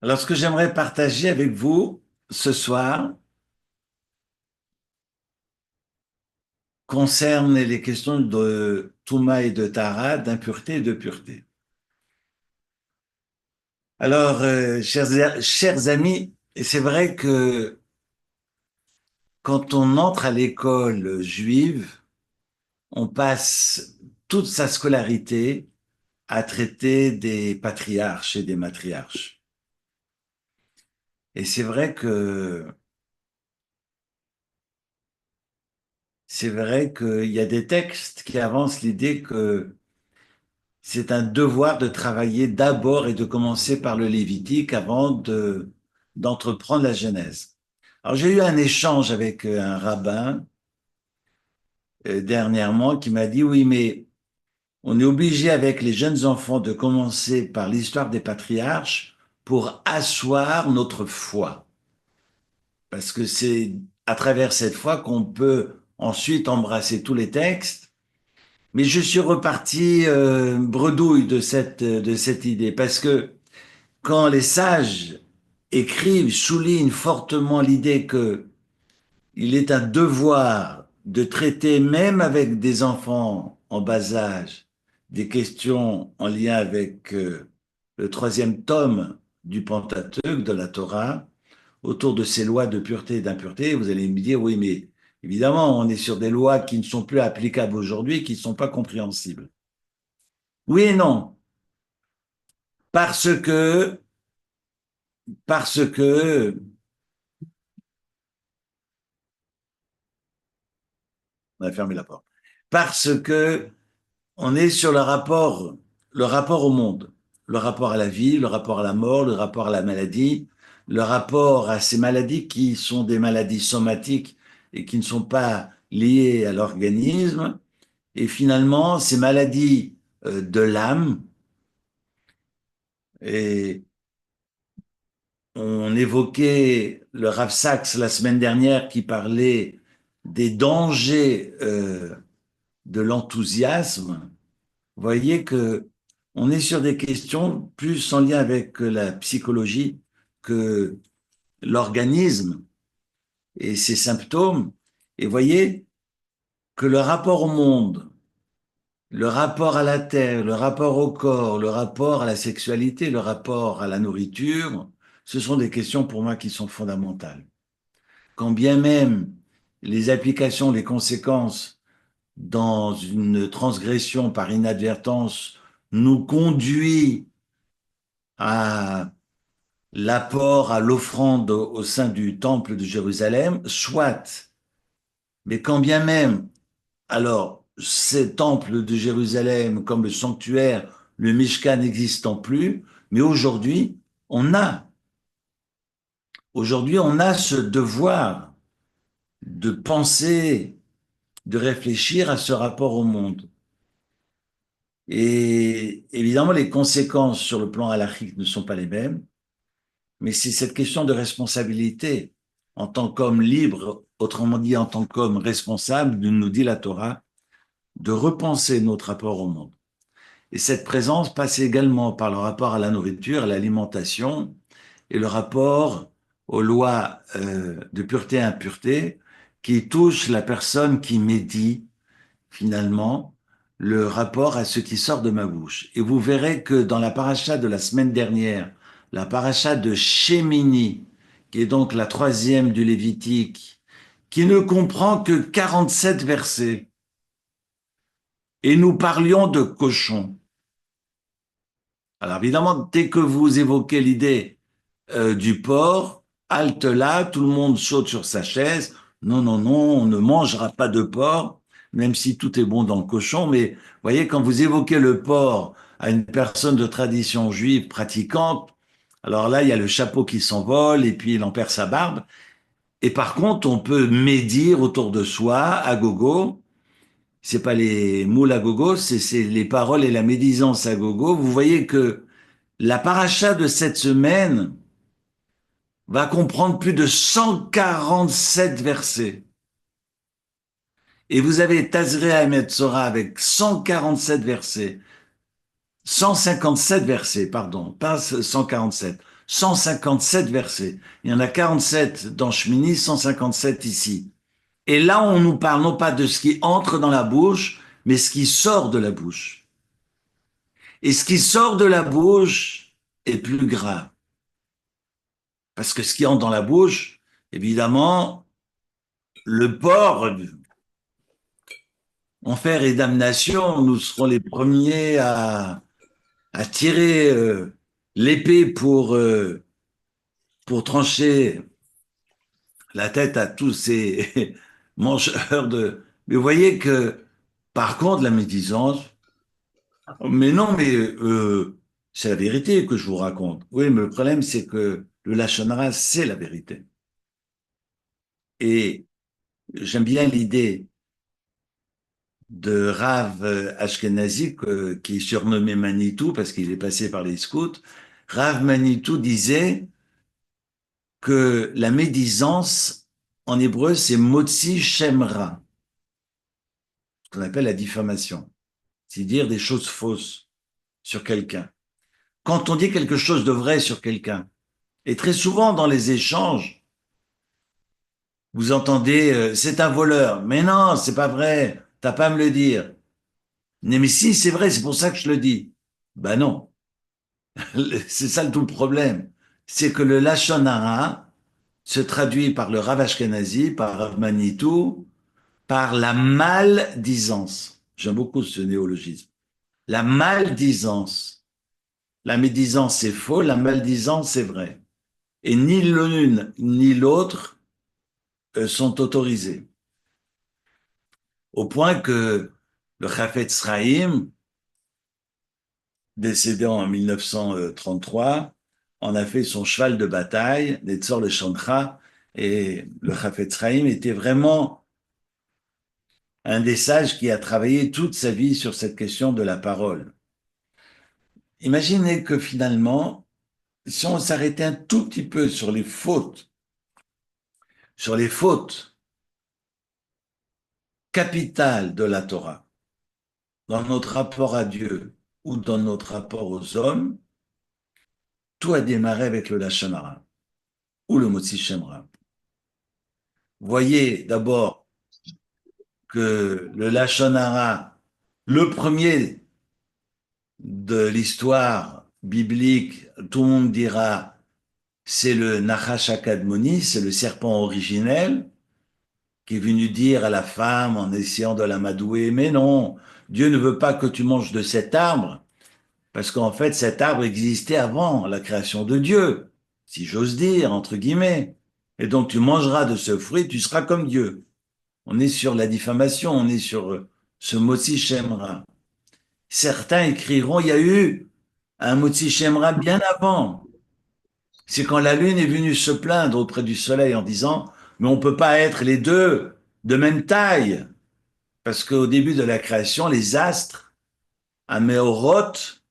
Alors, ce que j'aimerais partager avec vous ce soir concerne les questions de Touma et de Tara, d'impureté et de pureté. Alors, chers amis, et c'est vrai que quand on entre à l'école juive, on passe toute sa scolarité à traiter des patriarches et des matriarches. Et c'est vrai qu'il y a des textes qui avancent l'idée que c'est un devoir de travailler d'abord et de commencer par le Lévitique avant d'entreprendre la Genèse. Alors j'ai eu un échange avec un rabbin dernièrement qui m'a dit, oui, mais on est obligé avec les jeunes enfants de commencer par l'histoire des patriarches pour asseoir notre foi. Parce que c'est à travers cette foi qu'on peut ensuite embrasser tous les textes. Mais je suis reparti bredouille de cette idée parce que quand les sages écrivent, soulignent fortement l'idée que il est un devoir de traiter, même avec des enfants en bas âge, des questions en lien avec le troisième tome du Pentateuque, de la Torah, autour de ces lois de pureté et d'impureté, vous allez me dire, oui, mais évidemment, on est sur des lois qui ne sont plus applicables aujourd'hui, qui ne sont pas compréhensibles. Oui et non, parce que, parce que, on a fermé la porte, parce que on est sur le rapport au monde, le rapport à la vie, le rapport à la mort, le rapport à la maladie, le rapport à ces maladies qui sont des maladies somatiques et qui ne sont pas liées à l'organisme. Et finalement, ces maladies de l'âme, et on évoquait le Rav Sachs la semaine dernière qui parlait des dangers de l'enthousiasme. Vous voyez que on est sur des questions plus en lien avec la psychologie que l'organisme et ses symptômes. Et vous voyez que le rapport au monde, le rapport à la terre, le rapport au corps, le rapport à la sexualité, le rapport à la nourriture, ce sont des questions pour moi qui sont fondamentales. Quand bien même les applications, les conséquences dans une transgression par inadvertance nous conduit à l'apport, à l'offrande au sein du temple de Jérusalem, soit, mais quand bien même, alors, ces temples de Jérusalem, comme le sanctuaire, le Mishkan n'existant plus, mais on a, aujourd'hui, on a ce devoir de penser, de réfléchir à ce rapport au monde. Et évidemment, les conséquences sur le plan halachique ne sont pas les mêmes, mais c'est cette question de responsabilité en tant qu'homme libre, autrement dit en tant qu'homme responsable, nous dit la Torah, de repenser notre rapport au monde. Et cette présence passe également par le rapport à la nourriture, à l'alimentation et le rapport aux lois de pureté et impureté qui touchent la personne qui médit finalement le rapport à ce qui sort de ma bouche. Et vous verrez que dans la paracha de la semaine dernière, la paracha de Shemini, qui est donc la troisième du Lévitique, qui ne comprend que 47 versets, et nous parlions de cochons. Alors évidemment, dès que vous évoquez l'idée du porc, halte là, tout le monde saute sur sa chaise. Non, non, non, on ne mangera pas de porc, même si tout est bon dans le cochon. Mais vous voyez, quand vous évoquez le porc à une personne de tradition juive pratiquante, alors là, il y a le chapeau qui s'envole et puis il en perd sa barbe. Et par contre, on peut médire autour de soi, à gogo. C'est pas les moules à gogo, c'est les paroles et la médisance à gogo. Vous voyez que la paracha de cette semaine va comprendre plus de 147 versets. Et vous avez Tazria et Metzora avec 147 versets. 157 versets, pardon, pas 147. 157 versets. Il y en a 47 dans Shmini, 157 ici. Et là, on nous parle non pas de ce qui entre dans la bouche, mais ce qui sort de la bouche. Et ce qui sort de la bouche est plus grave. Parce que ce qui entre dans la bouche, évidemment, le porc, enfer et damnation, nous serons les premiers à tirer l'épée pour trancher la tête à tous ces mangeurs de... Mais vous voyez que, par contre, la médisance, mais non, mais c'est la vérité que je vous raconte. Oui, mais le problème, c'est que le Lachon Hara, c'est la vérité. Et j'aime bien l'idée de Rav Ashkenazi, qui est surnommé Manitou parce qu'il est passé par les scouts. Rav Manitou disait que la médisance, en hébreu, c'est Motzi Shemra, ce qu'on appelle la diffamation, c'est dire des choses fausses sur quelqu'un. Quand on dit quelque chose de vrai sur quelqu'un, et très souvent dans les échanges, vous entendez c'est un voleur, mais non, c'est pas vrai, t'as pas à me le dire. Mais si, c'est vrai, c'est pour ça que je le dis. Ben non, c'est ça tout le problème. C'est que le Lachon Hara se traduit par le Rav Ashkenazi, par Rav Manitou, par la maldisance. J'aime beaucoup ce néologisme. La maldisance. La médisance, c'est faux, la maldisance, c'est vrai. Et ni l'une ni l'autre sont autorisés. Au point que le Chafetz Chaim, décédé en 1933, en a fait son cheval de bataille, Netzor le Chantra, et le Chafetz Chaim était vraiment un des sages qui a travaillé toute sa vie sur cette question de la parole. Imaginez que finalement, si on s'arrêtait un tout petit peu sur les fautes capitales de la Torah, dans notre rapport à Dieu ou dans notre rapport aux hommes, tout a démarré avec le Lashon Hara ou le Motzi Shemra. Voyez d'abord que le Lashon Hara, le premier de l'histoire biblique, tout le monde dira, c'est le Nachash HaKadmoni, c'est le serpent originel, qui est venu dire à la femme en essayant de l'amadouer, mais non, Dieu ne veut pas que tu manges de cet arbre, parce qu'en fait, cet arbre existait avant la création de Dieu, si j'ose dire, entre guillemets. Et donc, tu mangeras de ce fruit, tu seras comme Dieu. On est sur la diffamation, on est sur ce Motzi Shemra. Certains écriront, il y a eu un Motzi Shemra bien avant. C'est quand la lune est venue se plaindre auprès du soleil en disant, mais on peut pas être les deux de même taille. Parce qu'au début de la création, les astres, Améoroth,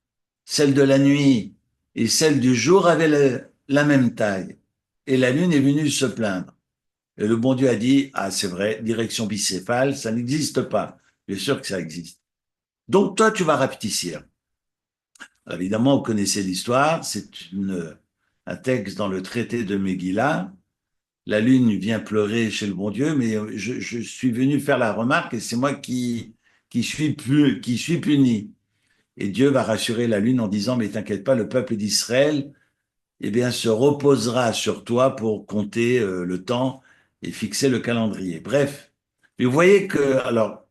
celle de la nuit et celle du jour avaient la même taille. Et la lune est venue se plaindre. Et le bon Dieu a dit, ah c'est vrai, direction bicéphale, ça n'existe pas. Bien sûr que ça existe. Donc toi, tu vas rapetissir. Alors, évidemment, vous connaissez l'histoire, un texte dans le traité de Megillah. La lune vient pleurer chez le bon Dieu, mais je suis venu faire la remarque et c'est moi qui suis puni. Et Dieu va rassurer la lune en disant, mais t'inquiète pas, le peuple d'Israël, eh bien, se reposera sur toi pour compter le temps et fixer le calendrier. Bref, et vous voyez que, alors,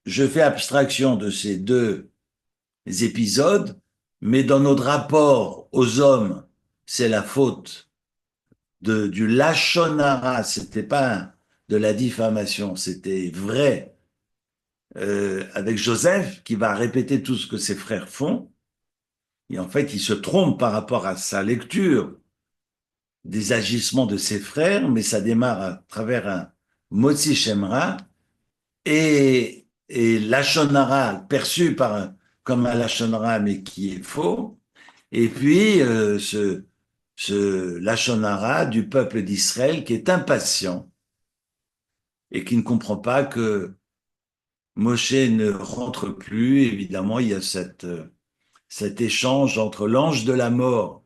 je fais abstraction de ces deux épisodes, mais dans notre rapport aux hommes, c'est la faute du Lachon Hara, c'était pas de la diffamation, c'était vrai, avec Joseph qui va répéter tout ce que ses frères font, et en fait, il se trompe par rapport à sa lecture des agissements de ses frères, mais ça démarre à travers un Motzi Shemra et Lachon Hara perçu comme un Lachon Hara, mais qui est faux. Et puis, ce Lachon Hara du peuple d'Israël qui est impatient et qui ne comprend pas que Moshe ne rentre plus. Évidemment, il y a cet échange entre l'ange de la mort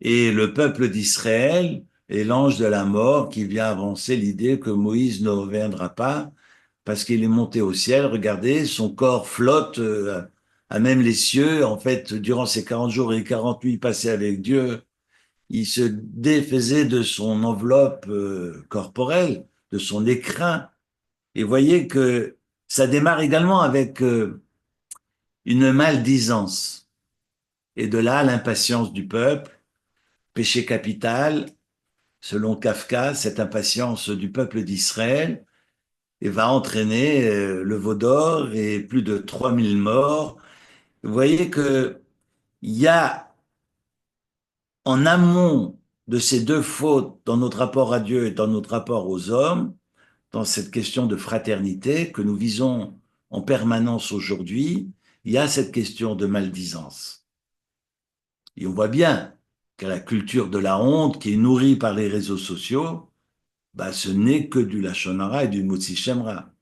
et le peuple d'Israël et l'ange de la mort qui vient avancer l'idée que Moïse ne reviendra pas parce qu'il est monté au ciel. Regardez, son corps flotte à même les cieux. En fait, durant ces 40 jours et 40 nuits passés avec Dieu, il se défaisait de son enveloppe corporelle, de son écrin. Et voyez que ça démarre également avec une maldisance. Et de là, l'impatience du peuple, péché capital, selon Kafka, cette impatience du peuple d'Israël, et va entraîner le veau d'or et plus de 3000 morts. Vous voyez que il y a en amont de ces deux fautes dans notre rapport à Dieu et dans notre rapport aux hommes, dans cette question de fraternité que nous visons en permanence aujourd'hui, il y a cette question de maldisance. Et on voit bien que la culture de la honte qui est nourrie par les réseaux sociaux, bah, ce n'est que du Lachon Hara et du Motzi Shem Ra.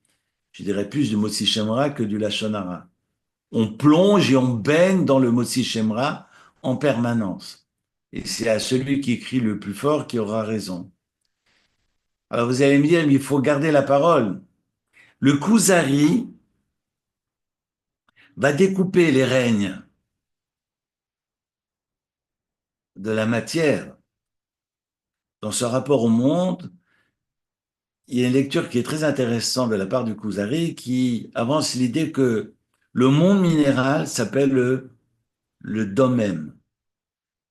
Je dirais plus du Motzi Shem Ra que du Lachon Hara. On plonge et on baigne dans le Motzi Shem Ra en permanence. Et c'est à celui qui crie le plus fort qui aura raison. Alors vous allez me dire, mais il faut garder la parole. Le Kuzari va découper les règnes de la matière dans ce rapport au monde. Il y a une lecture qui est très intéressante de la part du Kuzari qui avance l'idée que le monde minéral s'appelle le domem,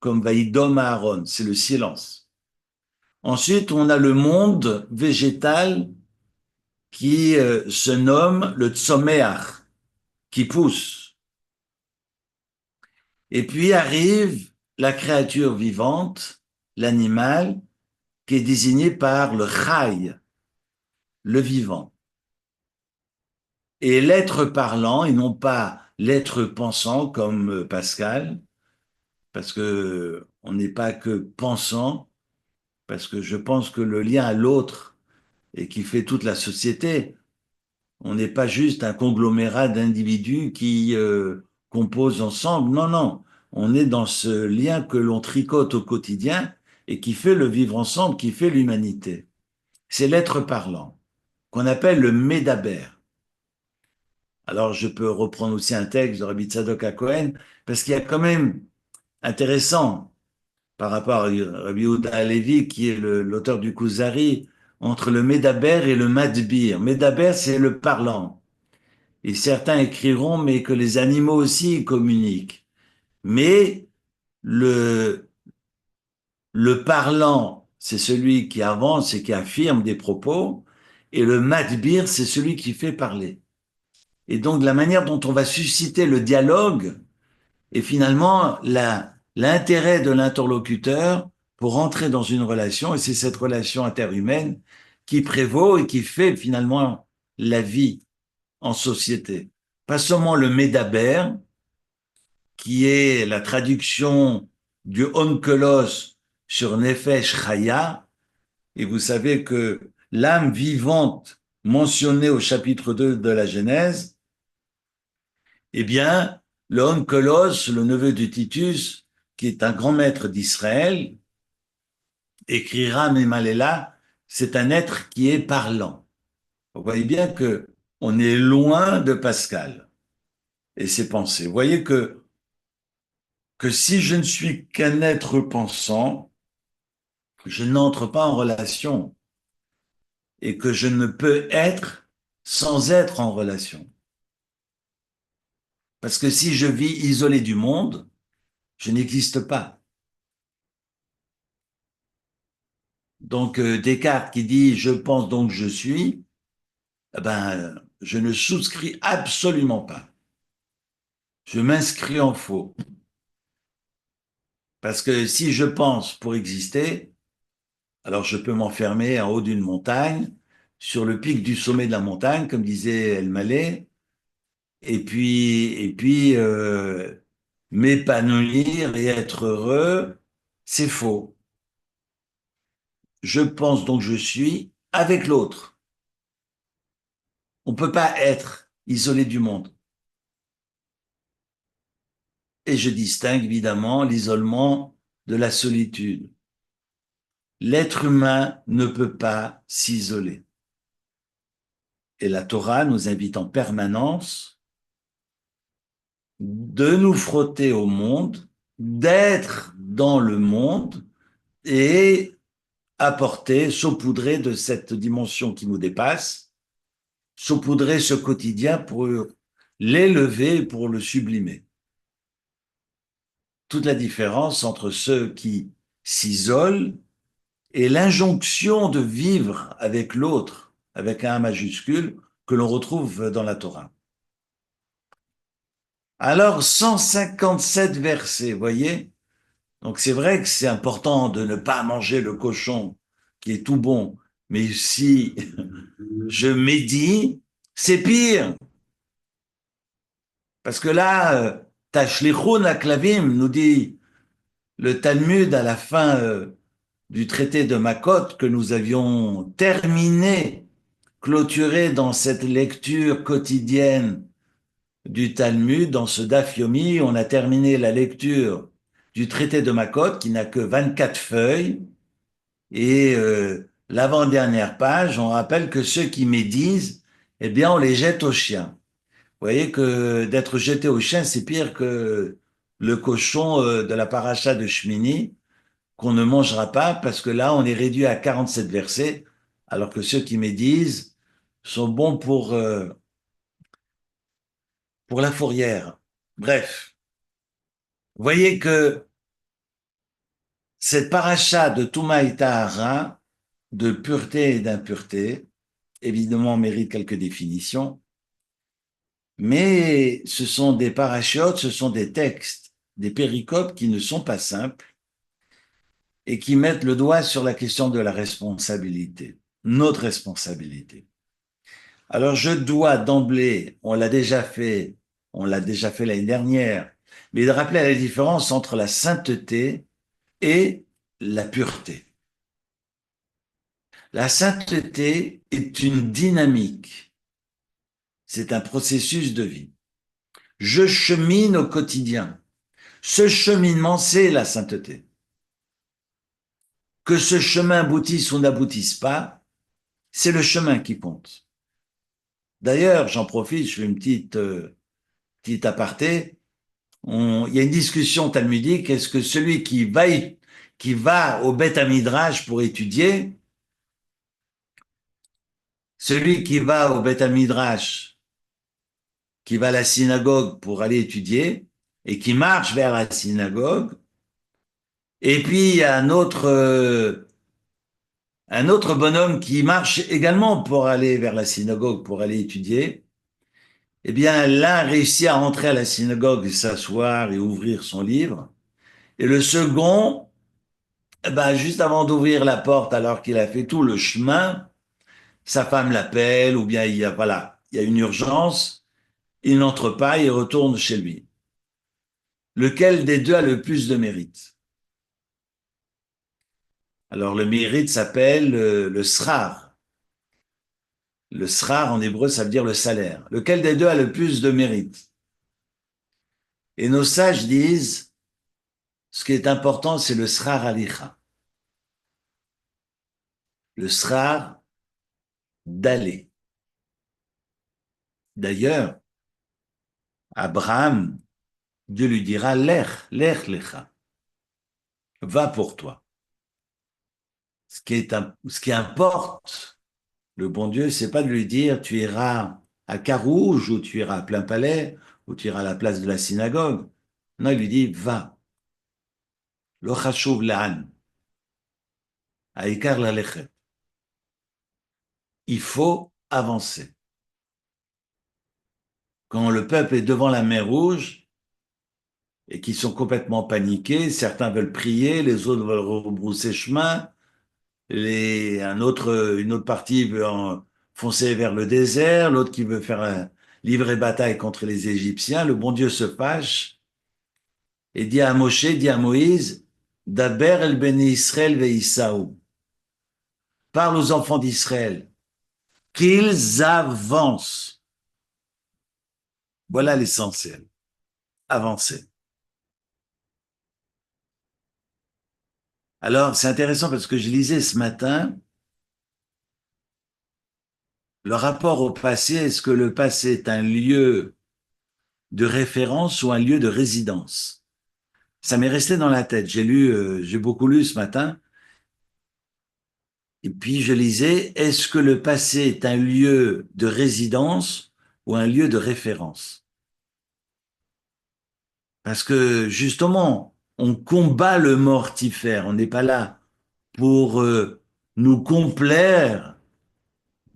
comme Vaïdom Aaron, c'est le silence. Ensuite, on a le monde végétal qui se nomme le Tsomeach, qui pousse. Et puis arrive la créature vivante, l'animal, qui est désigné par le Chai, le vivant. Et l'être parlant, et non pas l'être pensant comme Pascal, parce que on n'est pas que pensant, parce que je pense que le lien à l'autre et qui fait toute la société, on n'est pas juste un conglomérat d'individus qui composent ensemble. Non, non, on est dans ce lien que l'on tricote au quotidien et qui fait le vivre ensemble, qui fait l'humanité. C'est l'être parlant, qu'on appelle le Médaber. Alors, je peux reprendre aussi un texte de Rabbi Tzadok HaKohen, parce qu'il y a quand même intéressant par rapport à Rabbi Yehuda Halevi, qui est l'auteur du Kuzari, entre le Médaber et le Madbir. Médaber, c'est le parlant. Et certains écriront, mais que les animaux aussi communiquent. Mais le, le parlant, c'est celui qui avance et qui affirme des propos, et le Madbir, c'est celui qui fait parler. Et donc, la manière dont on va susciter le dialogue est finalement l'intérêt de l'interlocuteur pour entrer dans une relation, et c'est cette relation interhumaine qui prévaut et qui fait finalement la vie en société. Pas seulement le médaber, qui est la traduction du onkelos sur Nefesh Chaya, et vous savez que l'âme vivante mentionnée au chapitre 2 de la Genèse, eh bien, le onkelos, le neveu de Titus, qui est un grand maître d'Israël, écrira Memalela, c'est un être qui est parlant. Vous voyez bien que on est loin de Pascal et ses pensées. Vous voyez que si je ne suis qu'un être pensant, je n'entre pas en relation et que je ne peux être sans être en relation. Parce que si je vis isolé du monde, je n'existe pas. Donc Descartes qui dit je pense donc je suis, eh ben je ne souscris absolument pas. Je m'inscris en faux. Parce que si je pense pour exister, alors je peux m'enfermer en haut d'une montagne, sur le pic du sommet de la montagne, comme disait El Mallet, et puis m'épanouir et être heureux, c'est faux. Je pense donc je suis avec l'autre. On ne peut pas être isolé du monde. Et je distingue évidemment l'isolement de la solitude. L'être humain ne peut pas s'isoler. Et la Torah nous invite en permanence de nous frotter au monde, d'être dans le monde et apporter, saupoudrer de cette dimension qui nous dépasse, saupoudrer ce quotidien pour l'élever, pour le sublimer. Toute la différence entre ceux qui s'isolent et l'injonction de vivre avec l'autre, avec un A majuscule, que l'on retrouve dans la Torah. Alors, 157 versets, voyez? Donc c'est vrai que c'est important de ne pas manger le cochon qui est tout bon, mais si je médis, c'est pire. Parce que là, Tashlichun Aklavim, nous dit le Talmud à la fin du traité de Makot que nous avions terminé, clôturé dans cette lecture quotidienne du Talmud, dans ce Daf Yomi, on a terminé la lecture du traité de Makot qui n'a que 24 feuilles et l'avant-dernière page, on rappelle que ceux qui médisent, eh bien on les jette aux chiens. Vous voyez que d'être jeté aux chiens, c'est pire que le cochon de la paracha de Shmini qu'on ne mangera pas parce que là on est réduit à 47 versets alors que ceux qui médisent sont bons pour la fourrière. Bref, vous voyez que cette paracha de Touma et Tahara, de pureté et d'impureté, évidemment mérite quelques définitions, mais ce sont des parachutes, ce sont des textes, des péricopes qui ne sont pas simples et qui mettent le doigt sur la question de la responsabilité, notre responsabilité. Alors je dois d'emblée, on l'a déjà fait l'année dernière, mais de rappeler la différence entre la sainteté et la pureté. La sainteté est une dynamique, c'est un processus de vie. Je chemine au quotidien. Ce cheminement, c'est la sainteté. Que ce chemin aboutisse ou n'aboutisse pas, c'est le chemin qui compte. D'ailleurs, j'en profite, je fais une petite aparté. Il y a une discussion talmudique. Est-ce que celui qui va au Beth Midrash pour étudier, celui qui va au Beth Midrash, qui va à la synagogue pour aller étudier et qui marche vers la synagogue, et puis il y a un autre bonhomme qui marche également pour aller vers la synagogue, pour aller étudier, eh bien, l'un réussit à rentrer à la synagogue, s'asseoir et ouvrir son livre, et le second, eh ben, juste avant d'ouvrir la porte, alors qu'il a fait tout le chemin, sa femme l'appelle, ou bien voilà, il y a une urgence, il n'entre pas, il retourne chez lui. Lequel des deux a le plus de mérite? Alors, le mérite s'appelle le srar. Le srar, en hébreu, ça veut dire le salaire. Lequel des deux a le plus de mérite? Et nos sages disent, ce qui est important, c'est le srar alicha. Le srar d'aller. D'ailleurs, Abraham, Dieu lui dira, lech lecha. Va pour toi. Ce qui importe, le bon Dieu, c'est pas de lui dire, tu iras à Carouge, ou tu iras à Plein Palais, ou tu iras à la place de la synagogue. Non, il lui dit, va. Lo chashuv la'an. Aïkar la lechet. Il faut avancer. Quand le peuple est devant la mer Rouge et qu'ils sont complètement paniqués, certains veulent prier, les autres veulent rebrousser chemin, une autre partie veut foncer vers le désert, l'autre qui veut livrer bataille contre les Égyptiens. Le bon Dieu se fâche et dit à Moshe, dit à Moïse, Daber el beni Israël veïsaou. Parle aux enfants d'Israël qu'ils avancent. Voilà l'essentiel. Avancer. Alors, c'est intéressant parce que je lisais ce matin le rapport au passé. Est-ce que le passé est un lieu de référence ou un lieu de résidence? Ça m'est resté dans la tête. J'ai beaucoup lu ce matin. Et puis je lisais, est-ce que le passé est un lieu de résidence ou un lieu de référence? Parce que justement, on combat le mortifère. On n'est pas là pour nous complaire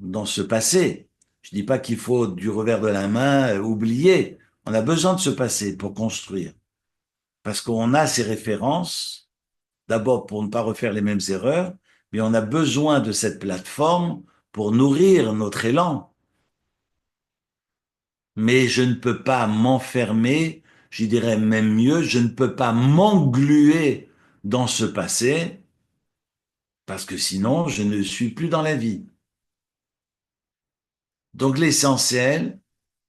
dans ce passé. Je dis pas qu'il faut du revers de la main oublier. On a besoin de ce passé pour construire. Parce qu'on a ces références, d'abord pour ne pas refaire les mêmes erreurs, mais on a besoin de cette plateforme pour nourrir notre élan. Mais je ne peux pas m'enfermer, je dirais même mieux, je ne peux pas m'engluer dans ce passé, parce que sinon je ne suis plus dans la vie. Donc l'essentiel,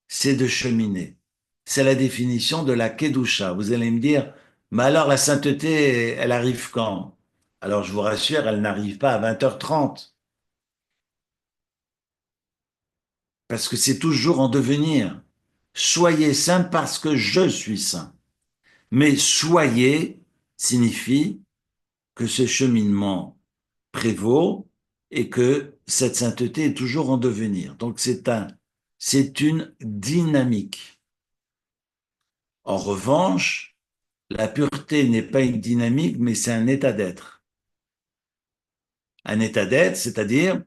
c'est de cheminer. C'est la définition de la Kedusha. Vous allez me dire, mais alors la sainteté, elle arrive quand? Alors je vous rassure, elle n'arrive pas à 20h30, parce que c'est toujours en devenir. Soyez saint parce que je suis saint. Mais soyez signifie que ce cheminement prévaut et que cette sainteté est toujours en devenir. Donc c'est une dynamique. En revanche, la pureté n'est pas une dynamique, mais c'est un état d'être. Un état d'être, c'est-à-dire,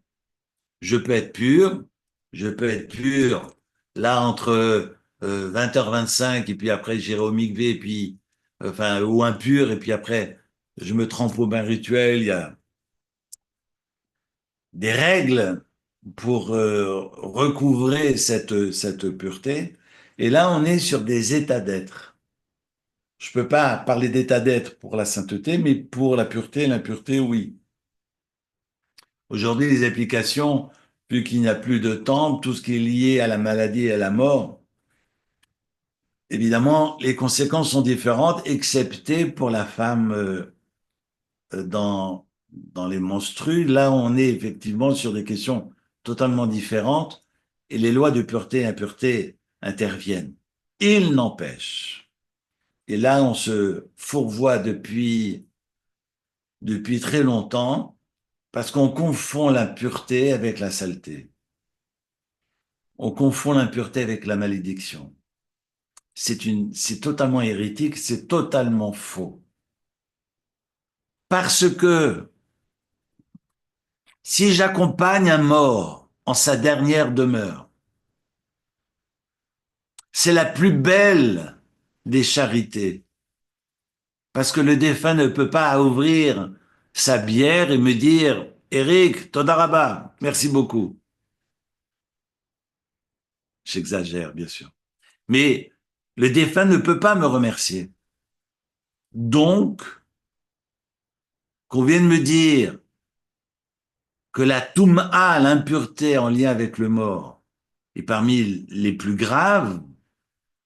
je peux être pur, je peux être pur là entre 20h25 et puis après j'irai au mikvé et puis, enfin, ou impur et puis après je me trempe au bain rituel, il y a des règles pour recouvrer cette pureté. Et là, on est sur des états d'être. Je peux pas parler d'état d'être pour la sainteté, mais pour la pureté et l'impureté, oui. Aujourd'hui, les applications, vu qu'il n'y a plus de temps, tout ce qui est lié à la maladie et à la mort, évidemment, les conséquences sont différentes, excepté pour la femme dans les menstrues. Là, on est effectivement sur des questions totalement différentes et les lois de pureté et impureté interviennent. Il n'empêche, et là, on se fourvoie depuis très longtemps parce qu'on confond la pureté avec la saleté. On confond l'impureté avec la malédiction. C'est totalement hérétique, c'est totalement faux. Parce que si j'accompagne un mort en sa dernière demeure, c'est la plus belle des charités. Parce que le défunt ne peut pas ouvrir sa bière et me dire, Eric, Todaraba, merci beaucoup. J'exagère, bien sûr. Mais le défunt ne peut pas me remercier. Donc, qu'on vienne me dire que la toum'a, l'impureté en lien avec le mort, est parmi les plus graves,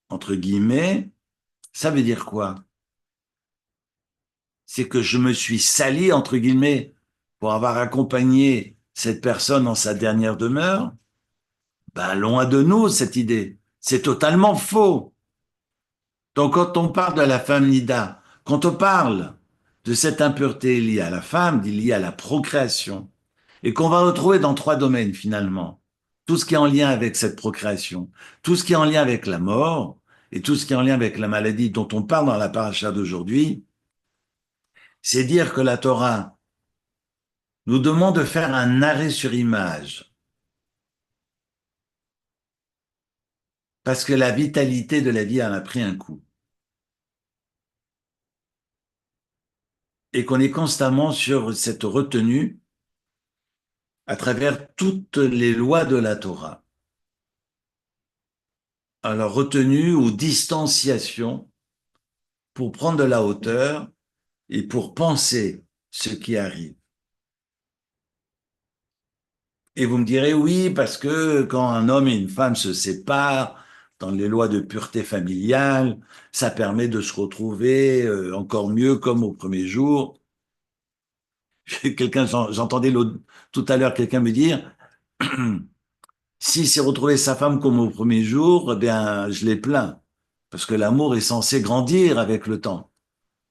entre guillemets, ça veut dire quoi? C'est que je me suis sali, entre guillemets, pour avoir accompagné cette personne dans sa dernière demeure. Ben, loin de nous, cette idée. C'est totalement faux. Donc, quand on parle de la femme nida, quand on parle de cette impureté liée à la femme, liée à la procréation, et qu'on va retrouver dans trois domaines finalement, tout ce qui est en lien avec cette procréation, tout ce qui est en lien avec la mort, et tout ce qui est en lien avec la maladie dont on parle dans la paracha d'aujourd'hui, c'est dire que la Torah nous demande de faire un arrêt sur image, parce que la vitalité de la vie en a pris un coup, et qu'on est constamment sur cette retenue à travers toutes les lois de la Torah. Alors, retenue ou distanciation pour prendre de la hauteur et pour penser ce qui arrive. Et vous me direz oui, parce que quand un homme et une femme se séparent, dans les lois de pureté familiale, ça permet de se retrouver encore mieux comme au premier jour. quelqu'un, j'entendais tout à l'heure quelqu'un me dire, s'il s'est retrouvé sa femme comme au premier jour, eh bien, je l'ai plaint. Parce que l'amour est censé grandir avec le temps.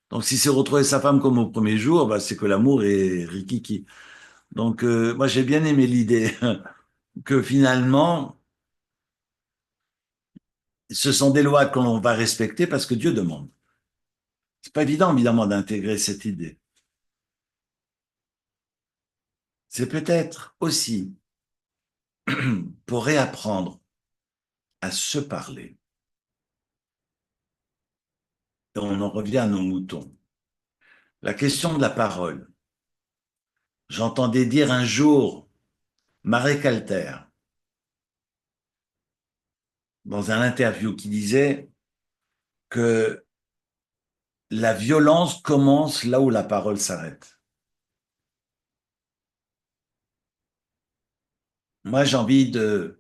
Donc, s'il s'est retrouvé sa femme comme au premier jour, bah, c'est que l'amour est rikiki. Donc, moi, j'ai bien aimé l'idée que finalement, ce sont des lois qu'on va respecter parce que Dieu demande. C'est pas évident, évidemment, d'intégrer cette idée. C'est peut-être aussi pour réapprendre à se parler. Et on en revient à nos moutons. La question de la parole. J'entendais dire un jour Marek Alter dans un interview qui disait que la violence commence là où la parole s'arrête. Moi, j'ai envie de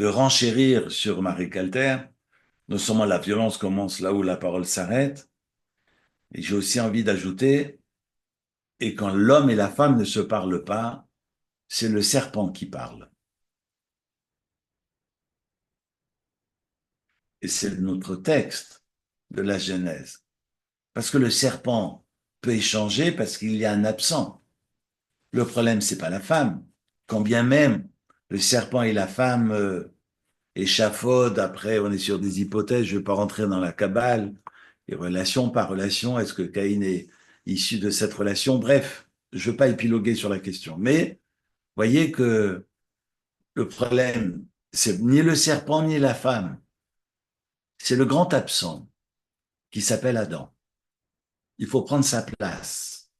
renchérir sur Marek Alter. Non seulement la violence commence là où la parole s'arrête, et j'ai aussi envie d'ajouter, et quand l'homme et la femme ne se parlent pas, c'est le serpent qui parle. Et c'est notre texte de la Genèse. Parce que le serpent peut échanger parce qu'il y a un absent. Le problème, c'est pas la femme. Quand bien même le serpent et la femme échafaudent, après on est sur des hypothèses, je ne vais pas rentrer dans la cabale, et relation par relation, est-ce que Caïn est issu de cette relation? Bref, je ne veux pas épiloguer sur la question. Mais voyez que le problème, c'est ni le serpent ni la femme, c'est le grand absent qui s'appelle Adam. Il faut prendre sa place,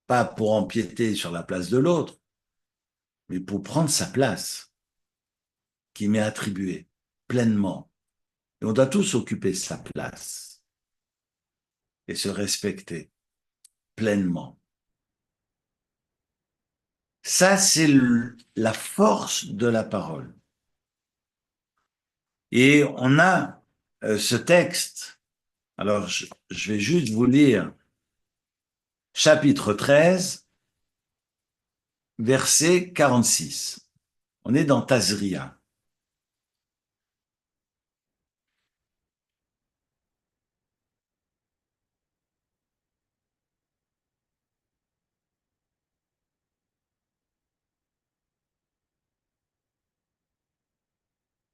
pas pour empiéter sur la place de l'autre, mais pour prendre sa place qui m'est attribuée pleinement. Et on doit tous occuper sa place et se respecter pleinement. Ça, c'est la force de la parole. Et on a ce texte. Alors, je vais juste vous lire chapitre 13, verset 46. On est dans Tazria.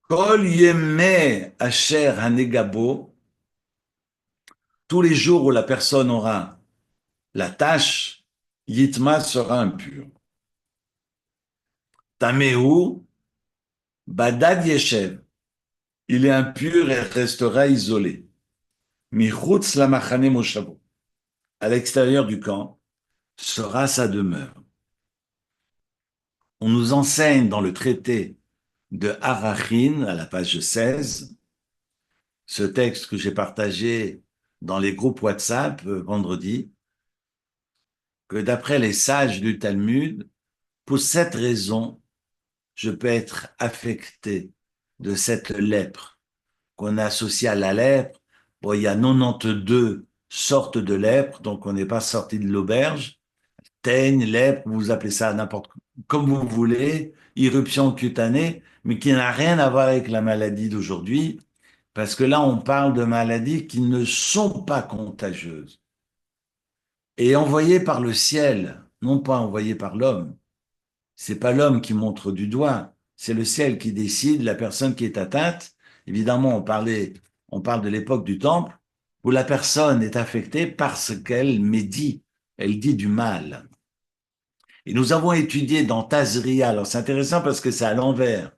Kol yemei asher hanegabo, tous les jours où la personne aura la tâche, Yitma sera impur. Tamehu, Badad Yeshev, il est impur et restera isolé. Michutz la machane moshavo, à l'extérieur du camp, sera sa demeure. On nous enseigne dans le traité de Arachin, à la page 16, ce texte que j'ai partagé dans les groupes WhatsApp vendredi, que d'après les sages du Talmud, pour cette raison, je peux être affecté de cette lèpre qu'on associe à la lèpre. Bon, il y a 92 sortes de lèpre, donc on n'est pas sorti de l'auberge. Teigne, lèpre, vous appelez ça n'importe comme vous voulez, irruption cutanée, mais qui n'a rien à voir avec la maladie d'aujourd'hui, parce que là, on parle de maladies qui ne sont pas contagieuses et envoyées par le ciel, non pas envoyées par l'homme. C'est pas l'homme qui montre du doigt, c'est le ciel qui décide la personne qui est atteinte. Évidemment, on parle de l'époque du temple où la personne est affectée parce qu'elle médit, elle dit du mal. Et nous avons étudié dans Tazria, alors c'est intéressant parce que c'est à l'envers,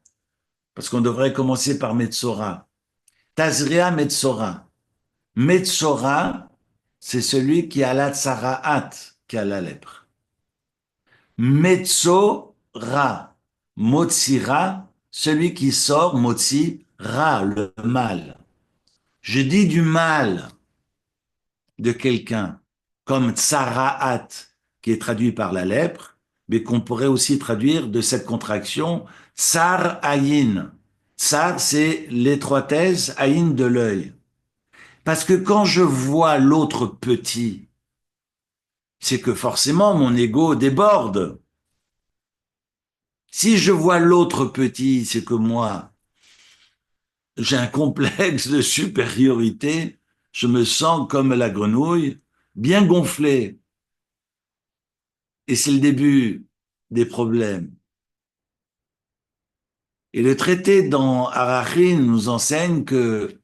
parce qu'on devrait commencer par Metzora. Tazria, Metzora. Metzora, c'est celui qui a la tsaraat, qui a la lèpre. Metzora, Motsira, celui qui sort, Motsira, le mal. Je dis du mal de quelqu'un, comme tsaraat, qui est traduit par la lèpre, mais qu'on pourrait aussi traduire de cette contraction, tsar ayin. Tsar, c'est l'étroitesse, ayin de l'œil. Parce que quand je vois l'autre petit, c'est que forcément mon ego déborde. Si je vois l'autre petit, c'est que moi, j'ai un complexe de supériorité, je me sens comme la grenouille, bien gonflée. Et c'est le début des problèmes. Et le traité dans Arachin nous enseigne que,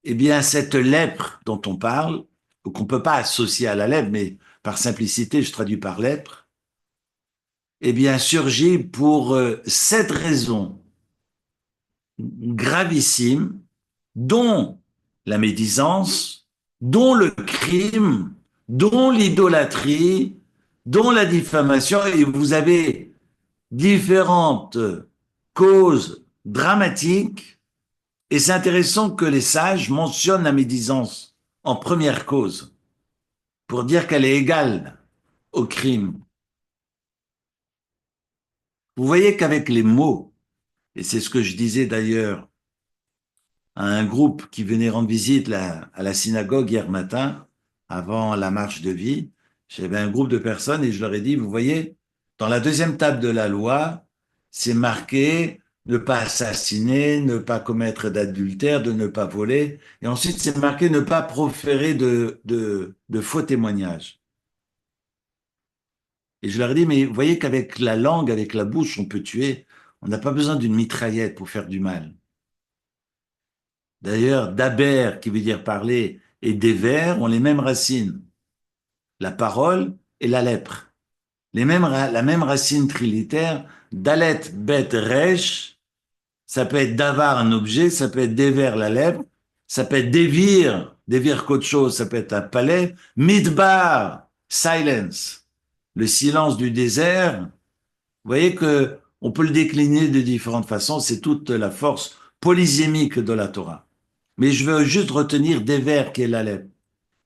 eh bien, cette lèpre dont on parle, qu'on ne peut pas associer à la lèpre, mais par simplicité, je traduis par lèpre, eh bien, surgit pour cette raison gravissime, dont la médisance, dont le crime, dont l'idolâtrie, dont la diffamation, et vous avez différentes causes dramatiques, et c'est intéressant que les sages mentionnent la médisance en première cause, pour dire qu'elle est égale au crime. Vous voyez qu'avec les mots, et c'est ce que je disais d'ailleurs à un groupe qui venait rendre visite à la synagogue hier matin, avant la marche de vie. J'avais un groupe de personnes et je leur ai dit, vous voyez, dans la deuxième table de la loi, c'est marqué ne pas assassiner, ne pas commettre d'adultère, de ne pas voler. Et ensuite, c'est marqué ne pas proférer de faux témoignages. Et je leur ai dit, mais vous voyez qu'avec la langue, avec la bouche, on peut tuer. On n'a pas besoin d'une mitraillette pour faire du mal. D'ailleurs, daber, qui veut dire parler, et déver ont les mêmes racines, la parole et la lèpre. La même racine trilitère, dalet, bet, resh, ça peut être davar, un objet, ça peut être déver, la lèpre, ça peut être dévir qu'autre chose, ça peut être un palais, midbar, silence, le silence du désert. Vous voyez que on peut le décliner de différentes façons, c'est toute la force polysémique de la Torah. Mais je veux juste retenir des vers qui est la lettre.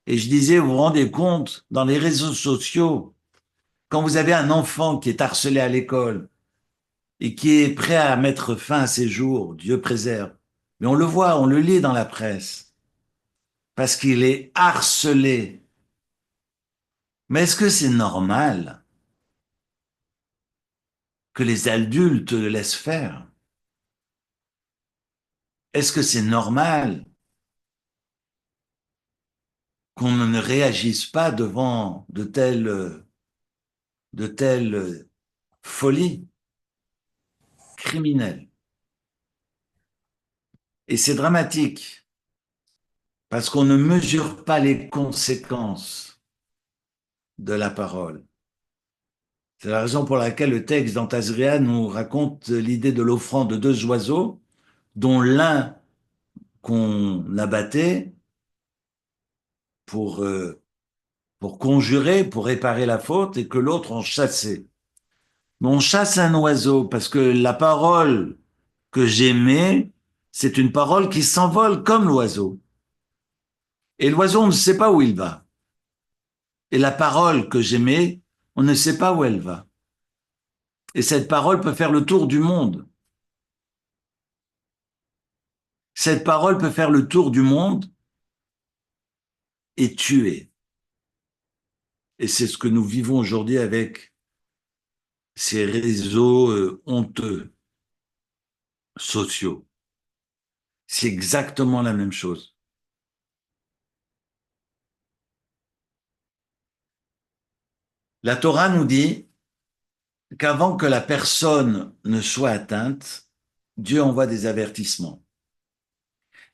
Et je disais, vous vous rendez compte, dans les réseaux sociaux, quand vous avez un enfant qui est harcelé à l'école et qui est prêt à mettre fin à ses jours, Dieu préserve, mais on le voit, on le lit dans la presse, parce qu'il est harcelé. Mais est-ce que c'est normal que les adultes le laissent faire? Est-ce que c'est normal qu'on ne réagisse pas devant de telles folies criminelles? Et c'est dramatique parce qu'on ne mesure pas les conséquences de la parole. C'est la raison pour laquelle le texte dans Tazria nous raconte l'idée de l'offrande de deux oiseaux, dont l'un qu'on abattait pour, euh, pour conjurer, pour réparer la faute, et que l'autre on chassait. Mais on chasse un oiseau parce que la parole que j'aimais, c'est une parole qui s'envole comme l'oiseau. Et l'oiseau, on ne sait pas où il va. Et la parole que j'aimais, on ne sait pas où elle va. Et cette parole peut faire le tour du monde. Cette parole peut faire le tour du monde et tuer. Et c'est ce que nous vivons aujourd'hui avec ces réseaux honteux, sociaux. C'est exactement la même chose. La Torah nous dit qu'avant que la personne ne soit atteinte, Dieu envoie des avertissements.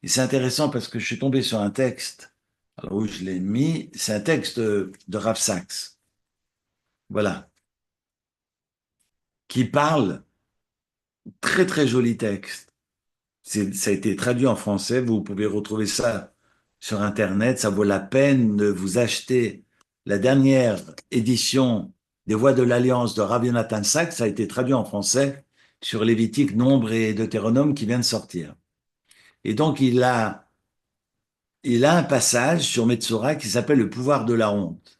Et c'est intéressant parce que je suis tombé sur un texte, alors où je l'ai mis, c'est un texte de Rav Sachs, voilà, qui parle, très très joli texte. Ça a été traduit en français, vous pouvez retrouver ça sur Internet, ça vaut la peine de vous acheter la dernière édition des Voix de l'Alliance de Rav Yonatan Sachs, ça a été traduit en français sur Lévitique, Nombre et Deutéronome qui vient de sortir. Et donc il a un passage sur Metzora qui s'appelle le pouvoir de la honte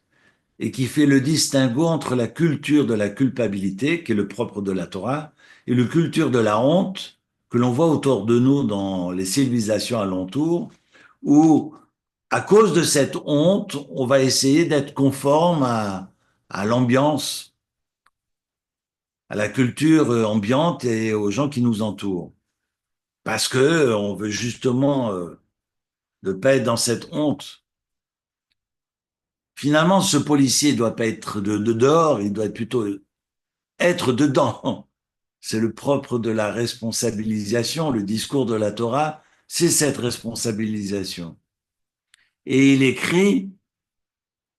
et qui fait le distinguo entre la culture de la culpabilité, qui est le propre de la Torah, et la culture de la honte que l'on voit autour de nous dans les civilisations alentours, où à cause de cette honte, on va essayer d'être conforme à l'ambiance, à la culture ambiante et aux gens qui nous entourent. Parce que on veut justement ne pas être dans cette honte. Finalement, ce policier doit pas être de dehors, il doit plutôt être dedans. C'est le propre de la responsabilisation. Le discours de la Torah, c'est cette responsabilisation. Et il écrit,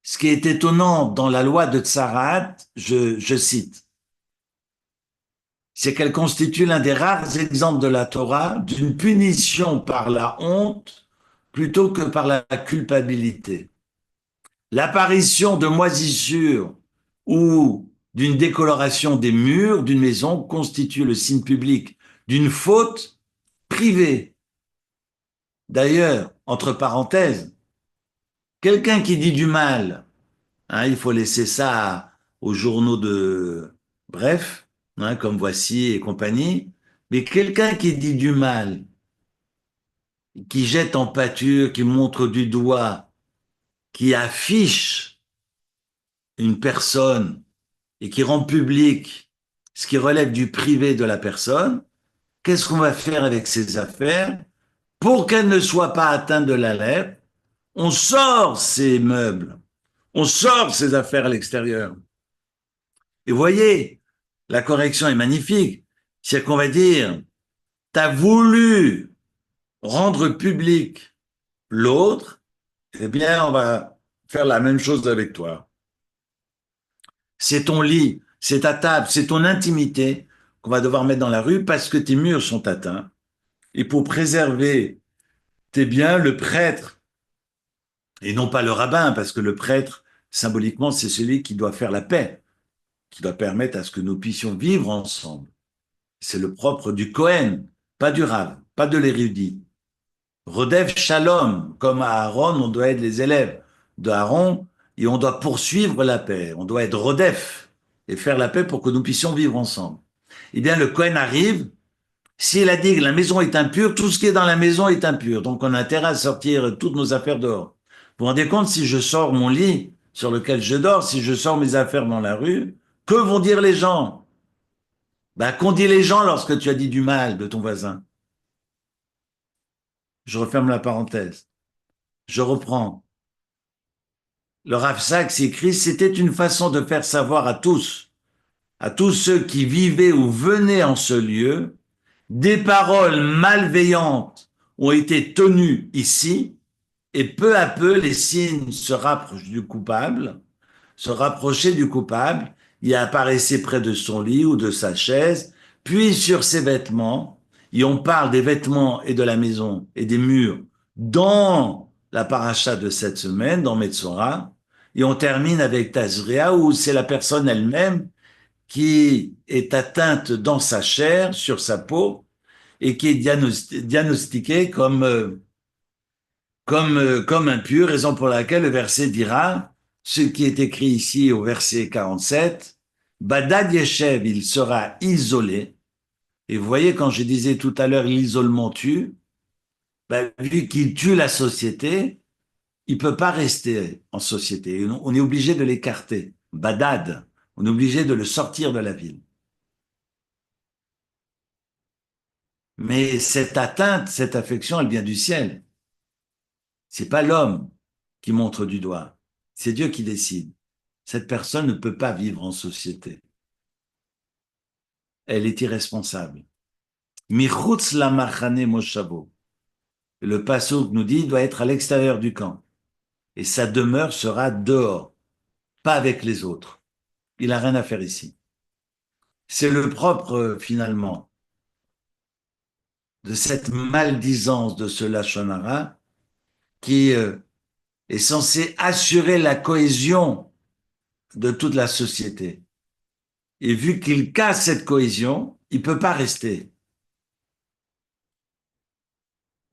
ce qui est étonnant dans la loi de Tsarat, je cite, c'est qu'elle constitue l'un des rares exemples de la Torah d'une punition par la honte plutôt que par la culpabilité. L'apparition de moisissures ou d'une décoloration des murs d'une maison constitue le signe public d'une faute privée. D'ailleurs, entre parenthèses, quelqu'un qui dit du mal, hein, il faut laisser ça aux journaux de bref, hein, comme Voici et compagnie, mais quelqu'un qui dit du mal, qui jette en pâture, qui montre du doigt, qui affiche une personne et qui rend public ce qui relève du privé de la personne, qu'est-ce qu'on va faire avec ces affaires pour qu'elles ne soient pas atteintes de la lèpre? On sort ces meubles, on sort ces affaires à l'extérieur. Et vous voyez, la correction est magnifique. C'est qu'on va dire, tu as voulu rendre public l'autre, eh bien, on va faire la même chose avec toi. C'est ton lit, c'est ta table, c'est ton intimité qu'on va devoir mettre dans la rue parce que tes murs sont atteints. Et pour préserver tes biens, le prêtre, et non pas le rabbin, parce que le prêtre, symboliquement, c'est celui qui doit faire la paix, qui doit permettre à ce que nous puissions vivre ensemble. C'est le propre du Cohen, pas du Rav, pas de l'érudit. Rodef Shalom, comme à Aaron, on doit être les élèves d'Aaron et on doit poursuivre la paix. On doit être Rodef et faire la paix pour que nous puissions vivre ensemble. Eh bien, le Cohen arrive. S'il a dit que la maison est impure, tout ce qui est dans la maison est impur. Donc, on a intérêt à sortir toutes nos affaires dehors. Vous vous rendez compte, si je sors mon lit sur lequel je dors, si je sors mes affaires dans la rue, que vont dire les gens? Ben, qu'ont dit les gens lorsque tu as dit du mal de ton voisin? Je referme la parenthèse. Je reprends. Le Rav Saks écrit, c'était une façon de faire savoir à tous ceux qui vivaient ou venaient en ce lieu, des paroles malveillantes ont été tenues ici, et peu à peu les signes se rapprochent du coupable, se rapprochaient du coupable, il apparaissait près de son lit ou de sa chaise, puis sur ses vêtements, et on parle des vêtements et de la maison et des murs dans la paracha de cette semaine, dans Metzora, et on termine avec Tazria, où c'est la personne elle-même qui est atteinte dans sa chair, sur sa peau, et qui est diagnostiquée comme impur, raison pour laquelle le verset dira, ce qui est écrit ici au verset 47, Badad Yeshev, il sera isolé. Et vous voyez, quand je disais tout à l'heure, l'isolement tue, ben, vu qu'il tue la société, il peut pas rester en société. On est obligé de l'écarter. Badad, on est obligé de le sortir de la ville. Mais cette atteinte, cette affection, elle vient du ciel. C'est pas l'homme qui montre du doigt. C'est Dieu qui décide. Cette personne ne peut pas vivre en société. Elle est irresponsable. Michutz la machane moshavo. Le passouk nous dit, il doit être à l'extérieur du camp. Et sa demeure sera dehors, pas avec les autres. Il n'a rien à faire ici. C'est le propre, finalement, de cette maldisance de ce Lachon Hara qui est censé assurer la cohésion de toute la société. Et vu qu'il casse cette cohésion, il ne peut pas rester.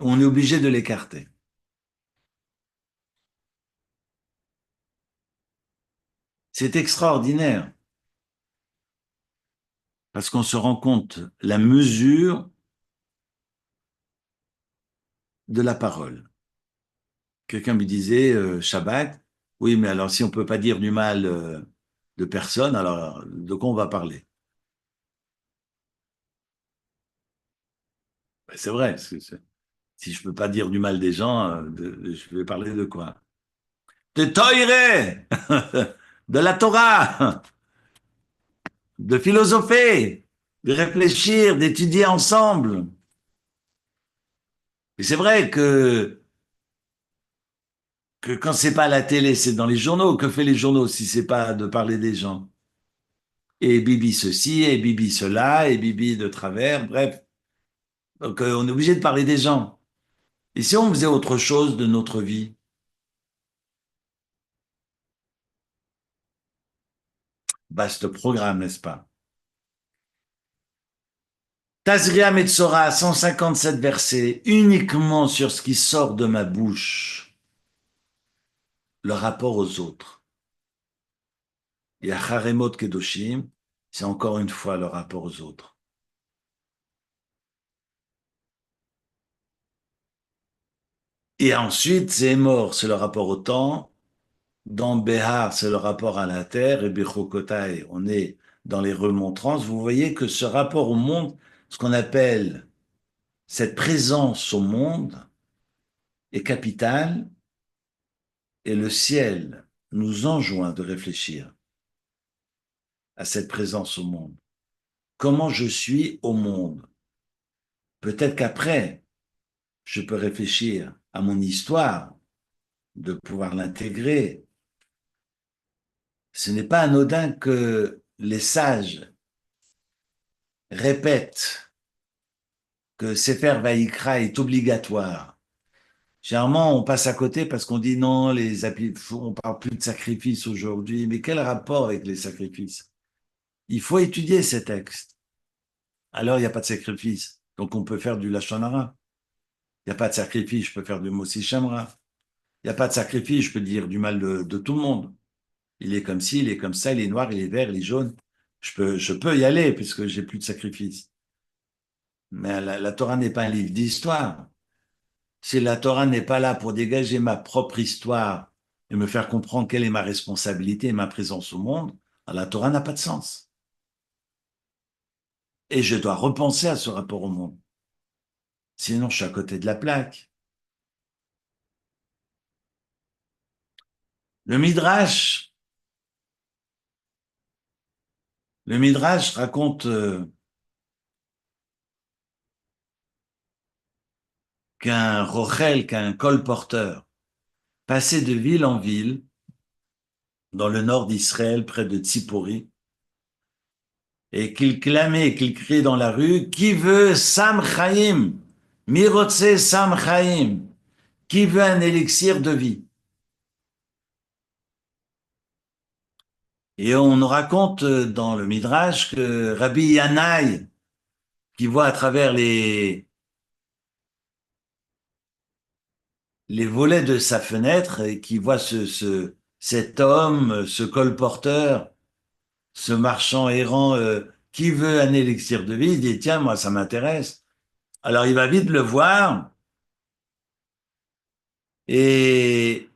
On est obligé de l'écarter. C'est extraordinaire parce qu'on se rend compte la mesure de la parole. quelqu'un me disait, Shabbat, oui, mais alors si on peut pas dire du mal de personne, alors de quoi on va parler? Ben, c'est vrai, si je peux pas dire du mal des gens, je vais parler de quoi? De Toire, de la Torah, de philosopher, de réfléchir, d'étudier ensemble. Et c'est vrai que quand c'est pas à la télé, c'est dans les journaux. Que fait les journaux si c'est pas de parler des gens? Et Bibi ceci, et Bibi cela, et Bibi de travers, bref. Donc on est obligé de parler des gens. Et si on faisait autre chose de notre vie? Vaste programme, n'est-ce pas? Tazria Metzora, 157 versets, uniquement sur ce qui sort de ma bouche, le rapport aux autres. Et à Haremot Kedoshim, c'est encore une fois le rapport aux autres. Et ensuite, c'est mort, c'est le rapport au temps. Dans Behar, c'est le rapport à la terre. Et Bechokotai, on est dans les remontrances. Vous voyez que ce rapport au monde, ce qu'on appelle cette présence au monde, est capital. Et le ciel nous enjoint de réfléchir à cette présence au monde. Comment je suis au monde? Peut-être qu'après, je peux réfléchir à mon histoire, de pouvoir l'intégrer. Ce n'est pas anodin que les sages répètent que Sefer Vaïkra est obligatoire. Généralement, on passe à côté parce qu'on dit non, on parle plus de sacrifices aujourd'hui. Mais quel rapport avec les sacrifices? Il faut étudier ces textes. Alors, il n'y a pas de sacrifice. Donc, on peut faire du Lashon Hara. Il n'y a pas de sacrifice, je peux faire du Mossi Shamra. Il n'y a pas de sacrifice, je peux dire du mal de tout le monde. Il est comme ci, il est comme ça, il est noir, il est vert, il est jaune. Je peux y aller puisque j'ai plus de sacrifice. Mais la Torah n'est pas un livre d'histoire. Si la Torah n'est pas là pour dégager ma propre histoire et me faire comprendre quelle est ma responsabilité et ma présence au monde, alors la Torah n'a pas de sens. Et je dois repenser à ce rapport au monde. Sinon, je suis à côté de la plaque. Le Midrash, le Midrash raconte qu'un rochel, qu'un colporteur, passait de ville en ville dans le nord d'Israël, près de Tzipori, et qu'il clamait, qu'il criait dans la rue, qui veut Sam Chaim, Mirotse Sam Chaim, qui veut un élixir de vie. Et on nous raconte dans le Midrash que Rabbi Yanaï, qui voit à travers les volets de sa fenêtre, et qui voit cet homme, ce colporteur, ce marchand errant, qui veut un élixir de vie, il dit, tiens, moi, ça m'intéresse. Alors, il va vite le voir, et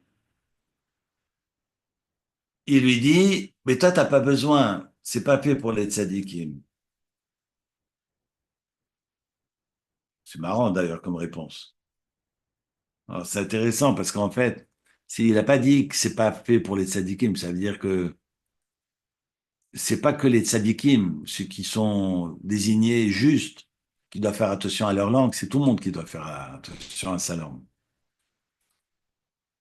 il lui dit, mais toi, t'as pas besoin, c'est pas fait pour les tzadikim. C'est marrant d'ailleurs comme réponse. Alors, c'est intéressant parce qu'en fait, s'il n'a pas dit que c'est pas fait pour les tzadikim, ça veut dire que c'est pas que les tzadikim, ceux qui sont désignés justes, qui doivent faire attention à leur langue, c'est tout le monde qui doit faire attention à sa langue.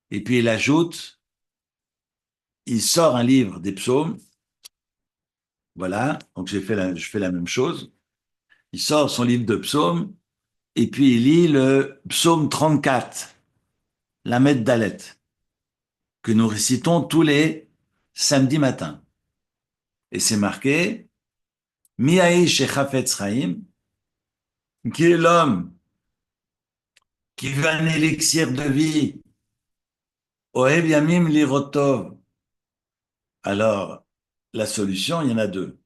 Et puis il ajoute, il sort un livre des psaumes, voilà, donc je fais la même chose. Il sort son livre de psaumes et puis il lit le psaume 34, la Mette Dalet, que nous récitons tous les samedis matins. Et c'est marqué, Miaï Chafetz Chaim, qui est l'homme qui veut un élixir de vie, Ohev Yamim Lirotov. Alors, la solution, il y en a deux.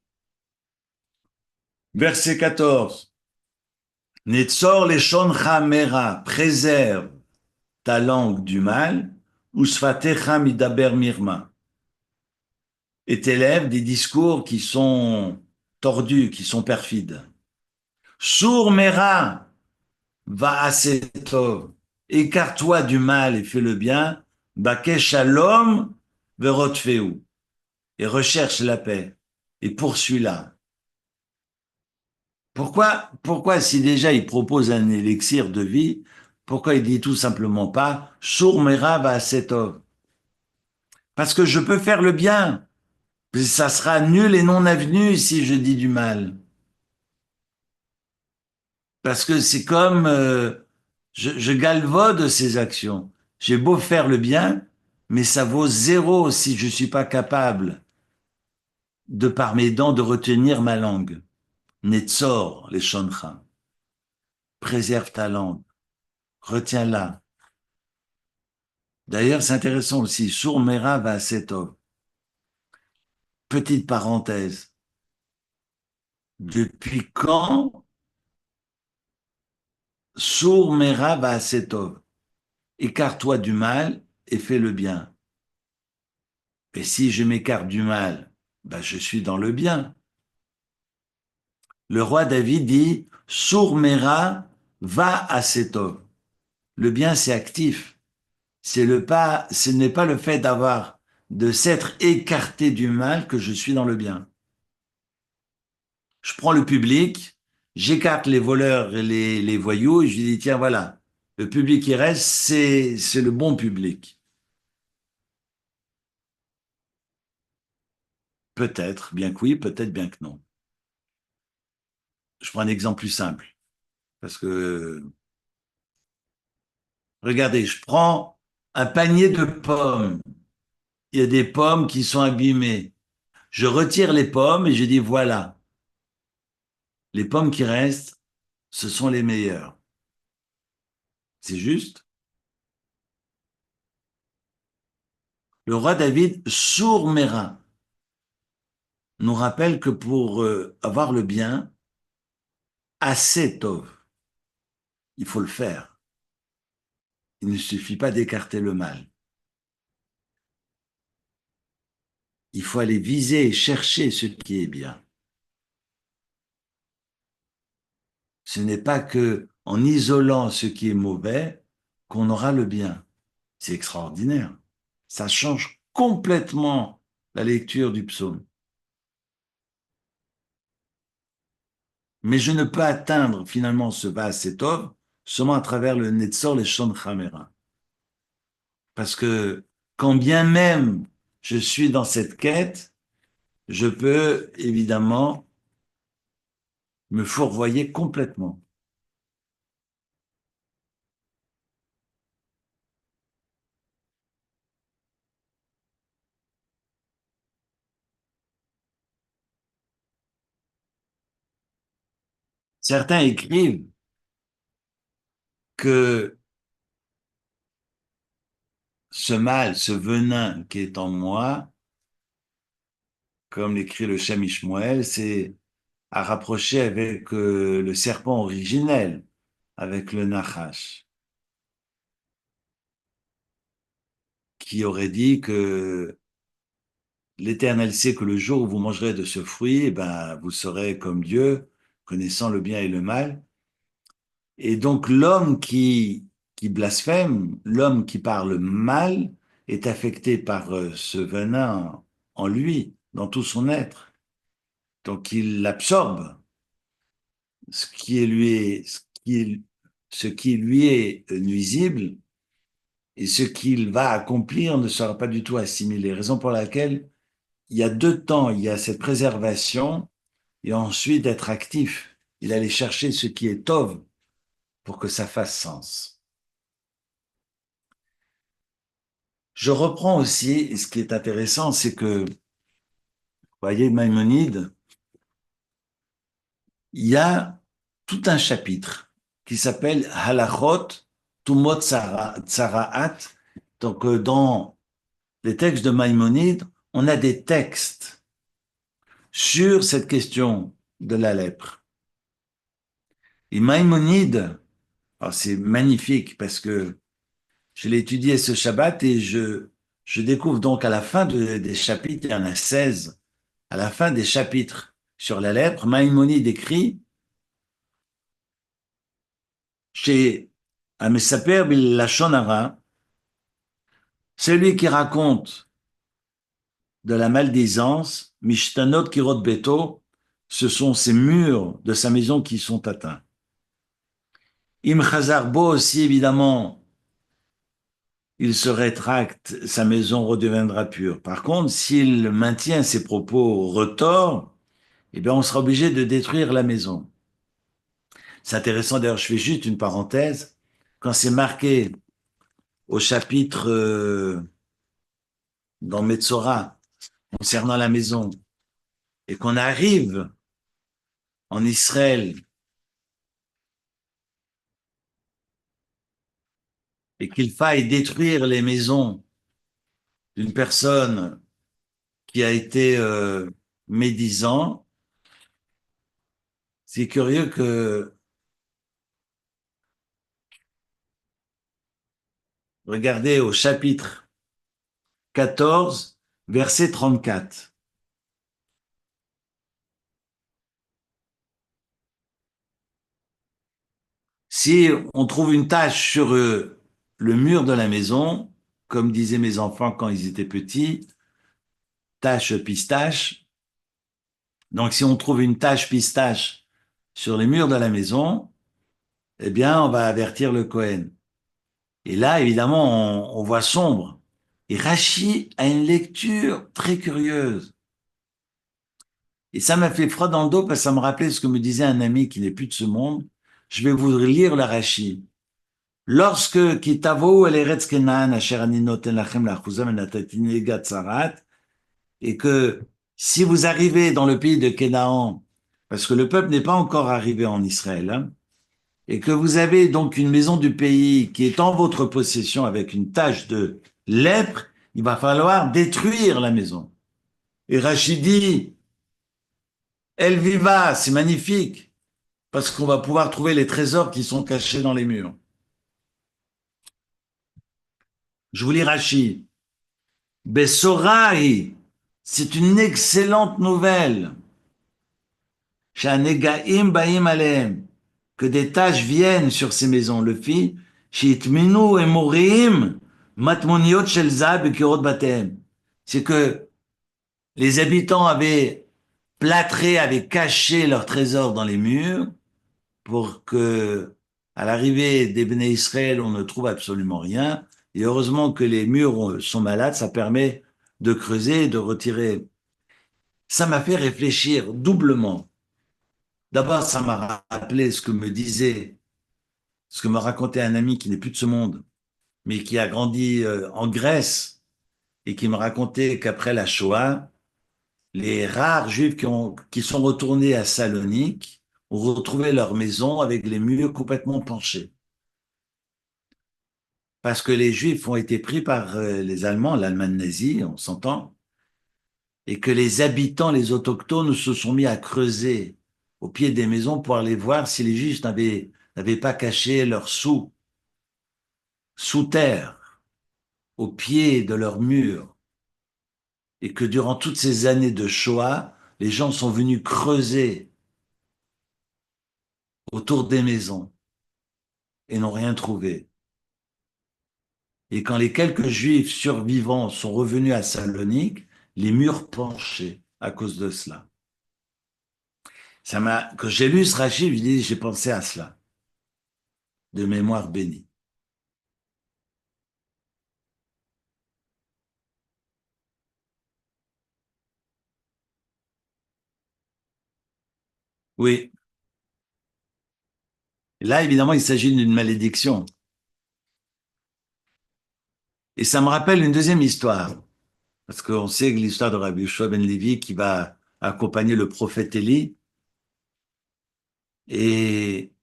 Verset 14. Netzor Leshon Chamera, préserve ta langue du mal, usfatecha midaber mirma, et tes lèvres des discours qui sont tordus, qui sont perfides. Sour mera, va assez tov, écarte-toi du mal et fais le bien, bakesh shalom verotfeu, et recherche la paix, et poursuis-la. Pourquoi, si déjà il propose un élixir de vie, pourquoi il dit tout simplement pas Sour mera va assez tov? Parce que je peux faire le bien. Ça sera nul et non avenu si je dis du mal. Parce que c'est comme je galvaude ces actions. J'ai beau faire le bien, mais ça vaut zéro si je suis pas capable, de par mes dents, de retenir ma langue. Netzor, les shoncha. Préserve ta langue. Retiens-la. D'ailleurs, c'est intéressant aussi. Sour mera va setov. Petite parenthèse. Depuis quand sour mera va setov? Écarte-toi du mal et fais le bien. Et si je m'écarte du mal, ben je suis dans le bien. Le roi David dit, Sour mera va à setov. Le bien, c'est actif. C'est le pas, ce n'est pas le fait de s'être écarté du mal que je suis dans le bien. Je prends le public, j'écarte les voleurs et les voyous et je dis, tiens, voilà, le public qui reste, c'est le bon public. Peut-être, bien que oui, peut-être bien que non. Je prends un exemple plus simple. Parce que, regardez, je prends un panier de pommes. Il y a des pommes qui sont abîmées. Je retire les pommes et je dis, voilà, les pommes qui restent, ce sont les meilleures. C'est juste. Le roi David, sourd Mérin, nous rappelle que pour avoir le bien, assez tov, il faut le faire. Il ne suffit pas d'écarter le mal. Il faut aller viser et chercher ce qui est bien. Ce n'est pas que en isolant ce qui est mauvais qu'on aura le bien. C'est extraordinaire. Ça change complètement la lecture du psaume. Mais je ne peux atteindre finalement ce bas Setov seulement à travers le Netzor, les Shon Chamera. Parce que quand bien même je suis dans cette quête, je peux évidemment me fourvoyer complètement. Certains écrivent que ce mal, ce venin qui est en moi, comme l'écrit le Shem Ishmoel, c'est à rapprocher avec le serpent originel, avec le Nachash, qui aurait dit que l'Éternel sait que le jour où vous mangerez de ce fruit, eh ben, vous serez comme Dieu, connaissant le bien et le mal. Et donc l'homme qui blasphème, l'homme qui parle mal, est affecté par ce venin en lui, dans tout son être. Donc il l'absorbe, ce qui lui est nuisible et ce qu'il va accomplir ne sera pas du tout assimilé. Raison pour laquelle il y a deux temps, il y a cette préservation et ensuite d'être actif. Il allait chercher ce qui est tov pour que ça fasse sens. Je reprends aussi, et ce qui est intéressant, c'est que, vous voyez, Maïmonide, il y a tout un chapitre qui s'appelle Halachot Tumot Tsaraat. Donc, dans les textes de Maïmonide, on a des textes sur cette question de la lèpre. Et Maïmonide, alors c'est magnifique parce que Je l'ai étudié ce Shabbat et je découvre donc à la fin des chapitres, il y en a 16, à la fin des chapitres sur la lèpre, Maïmonide écrit chez Amesaper bil Lashon Hara, celui qui raconte de la maldisance, Mishtanot Kirot Beto, ce sont ces murs de sa maison qui sont atteints. Im Chazarbo aussi, évidemment, il se rétracte, sa maison redeviendra pure. Par contre, s'il maintient ses propos retors, eh bien, on sera obligé de détruire la maison. C'est intéressant, d'ailleurs, je fais juste une parenthèse. Quand c'est marqué au chapitre dans Metzora concernant la maison et qu'on arrive en Israël et qu'il faille détruire les maisons d'une personne qui a été médisant, c'est curieux que, regardez au chapitre 14, verset 34. Si on trouve une tache sur le mur de la maison, comme disaient mes enfants quand ils étaient petits, tache pistache. Donc si on trouve une tache pistache sur les murs de la maison, eh bien on va avertir le Cohen. Et là, évidemment, on voit sombre. Et Rachi a une lecture très curieuse. Et ça m'a fait froid dans le dos parce que ça me rappelait ce que me disait un ami qui n'est plus de ce monde. Je vais vous lire le Rachi. Lorsque Kitavo el Eretz Kenan asher ani noten lachem lachuzam enatatini gatzarat, et que si vous arrivez dans le pays de Canaan, parce que le peuple n'est pas encore arrivé en Israël, hein, et que vous avez donc une maison du pays qui est en votre possession avec une tache de lèpre, il va falloir détruire la maison. Et Rachid dit, El Viva, c'est magnifique, parce qu'on va pouvoir trouver les trésors qui sont cachés dans les murs. Je vous lis Rachid. Besorai, c'est une excellente nouvelle. Shanegaim baim aleem, que des taches viennent sur ces maisons. Le fit, shitminu emorim matmoniot shel zab kirot batem. C'est que les habitants avaient plâtré, avaient caché leurs trésors dans les murs pour que, à l'arrivée des Bnei Israël, on ne trouve absolument rien. Et heureusement que les murs sont malades, ça permet de creuser et de retirer. Ça m'a fait réfléchir doublement. D'abord, ça m'a rappelé ce que me racontait un ami qui n'est plus de ce monde, mais qui a grandi en Grèce et qui me racontait qu'après la Shoah, les rares juifs qui sont retournés à Salonique ont retrouvé leur maison avec les murs complètement penchés. Parce que les juifs ont été pris par les Allemands, l'Allemagne nazie, on s'entend, et que les habitants, les autochtones, se sont mis à creuser au pied des maisons pour aller voir si les juifs n'avaient pas caché leurs sous terre, au pied de leurs murs, et que durant toutes ces années de Shoah, les gens sont venus creuser autour des maisons et n'ont rien trouvé. Et quand les quelques juifs survivants sont revenus à Salonique, les murs penchaient à cause de cela. Quand j'ai lu ce rachis, j'ai pensé à cela, de mémoire bénie. Oui. Là, évidemment, il s'agit d'une malédiction. Et ça me rappelle une deuxième histoire. Parce qu'on sait que l'histoire de Rabbi Yoshua ben Levi qui va accompagner le prophète Élie. Et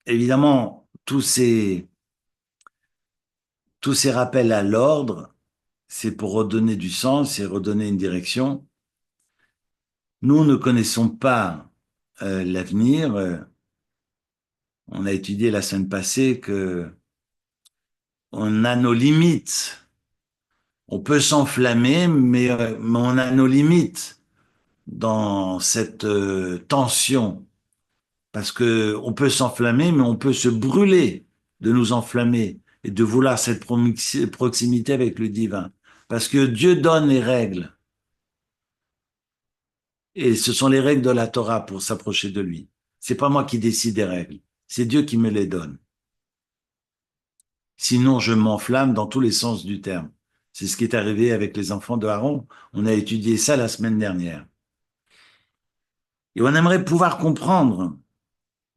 évidemment, tous ces rappels à l'ordre, c'est pour redonner du sens et redonner une direction. Nous ne connaissons pas l'avenir. On a étudié la semaine passée que on a nos limites. On peut s'enflammer, mais on a nos limites dans cette tension. Parce que on peut s'enflammer, mais on peut se brûler de nous enflammer et de vouloir cette proximité avec le divin. Parce que Dieu donne les règles. Et ce sont les règles de la Torah pour s'approcher de lui. C'est pas moi qui décide des règles. C'est Dieu qui me les donne. Sinon, je m'enflamme dans tous les sens du terme. C'est ce qui est arrivé avec les enfants de Aaron. On a étudié ça la semaine dernière. Et on aimerait pouvoir comprendre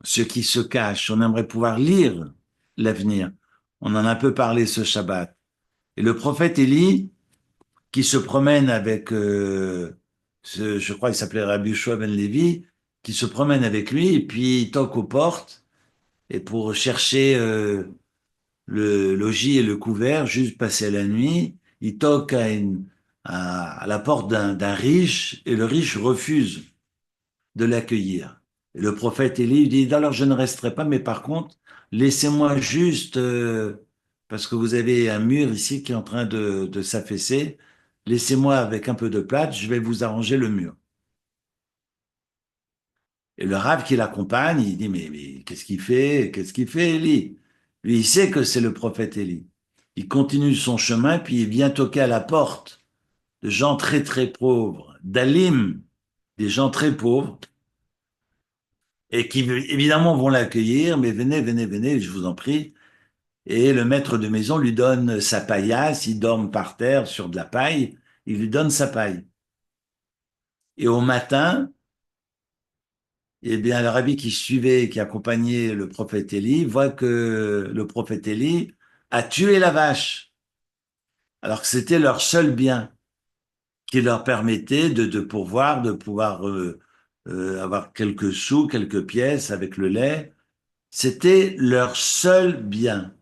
ce qui se cache. On aimerait pouvoir lire l'avenir. On en a un peu parlé ce Shabbat. Et le prophète Élie, qui se promène avec, je crois qu'il s'appelait Rabbi Yoshua ben Levi, qui se promène avec lui, et puis il toque aux portes, et pour chercher le logis et le couvert, juste passer la nuit, il toque à la porte d'un riche, et le riche refuse de l'accueillir. Et le prophète Élie dit, alors je ne resterai pas, mais par contre, laissez-moi juste, parce que vous avez un mur ici qui est en train de s'affaisser, laissez-moi avec un peu de plâtre, je vais vous arranger le mur. Et le rabbin qui l'accompagne, il dit, mais qu'est-ce qu'il fait? Qu'est-ce qu'il fait, Élie? Lui, il sait que c'est le prophète Élie. Il continue son chemin, puis il vient toquer à la porte de gens très très pauvres, d'Alim, des gens très pauvres, et qui évidemment vont l'accueillir, mais venez, venez, venez, je vous en prie. Et le maître de maison lui donne sa paillasse, il dort par terre sur de la paille, il lui donne sa paille. Et au matin, eh bien, le rabbi qui suivait, qui accompagnait le prophète Élie, voit que le prophète Élie a tué la vache, alors que c'était leur seul bien, qui leur permettait de pourvoir, de pouvoir avoir quelques sous, quelques pièces avec le lait. C'était leur seul bien,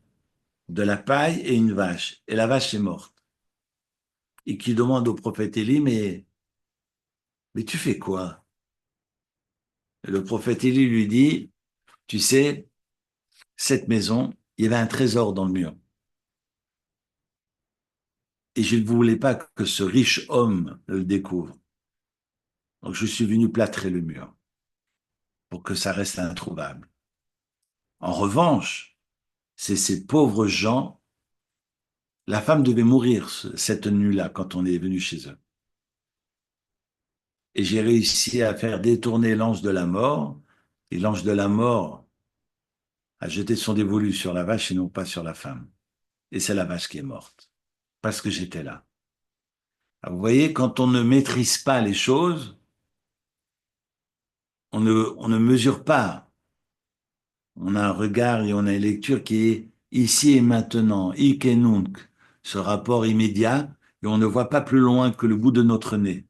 de la paille et une vache. Et la vache est morte. Et qui demande au prophète Élie, mais tu fais quoi? Et le prophète Élie lui dit, tu sais, cette maison, il y avait un trésor dans le mur. Et je ne voulais pas que ce riche homme le découvre. Donc je suis venu plâtrer le mur pour que ça reste introuvable. En revanche, c'est ces pauvres gens, la femme devait mourir cette nuit-là quand on est venu chez eux. Et j'ai réussi à faire détourner l'ange de la mort. Et l'ange de la mort a jeté son dévolu sur la vache et non pas sur la femme. Et c'est la vache qui est morte, parce que j'étais là. Alors, vous voyez, quand on ne maîtrise pas les choses, on ne mesure pas. On a un regard et on a une lecture qui est ici et maintenant, hic et nunc, ce rapport immédiat, et on ne voit pas plus loin que le bout de notre nez.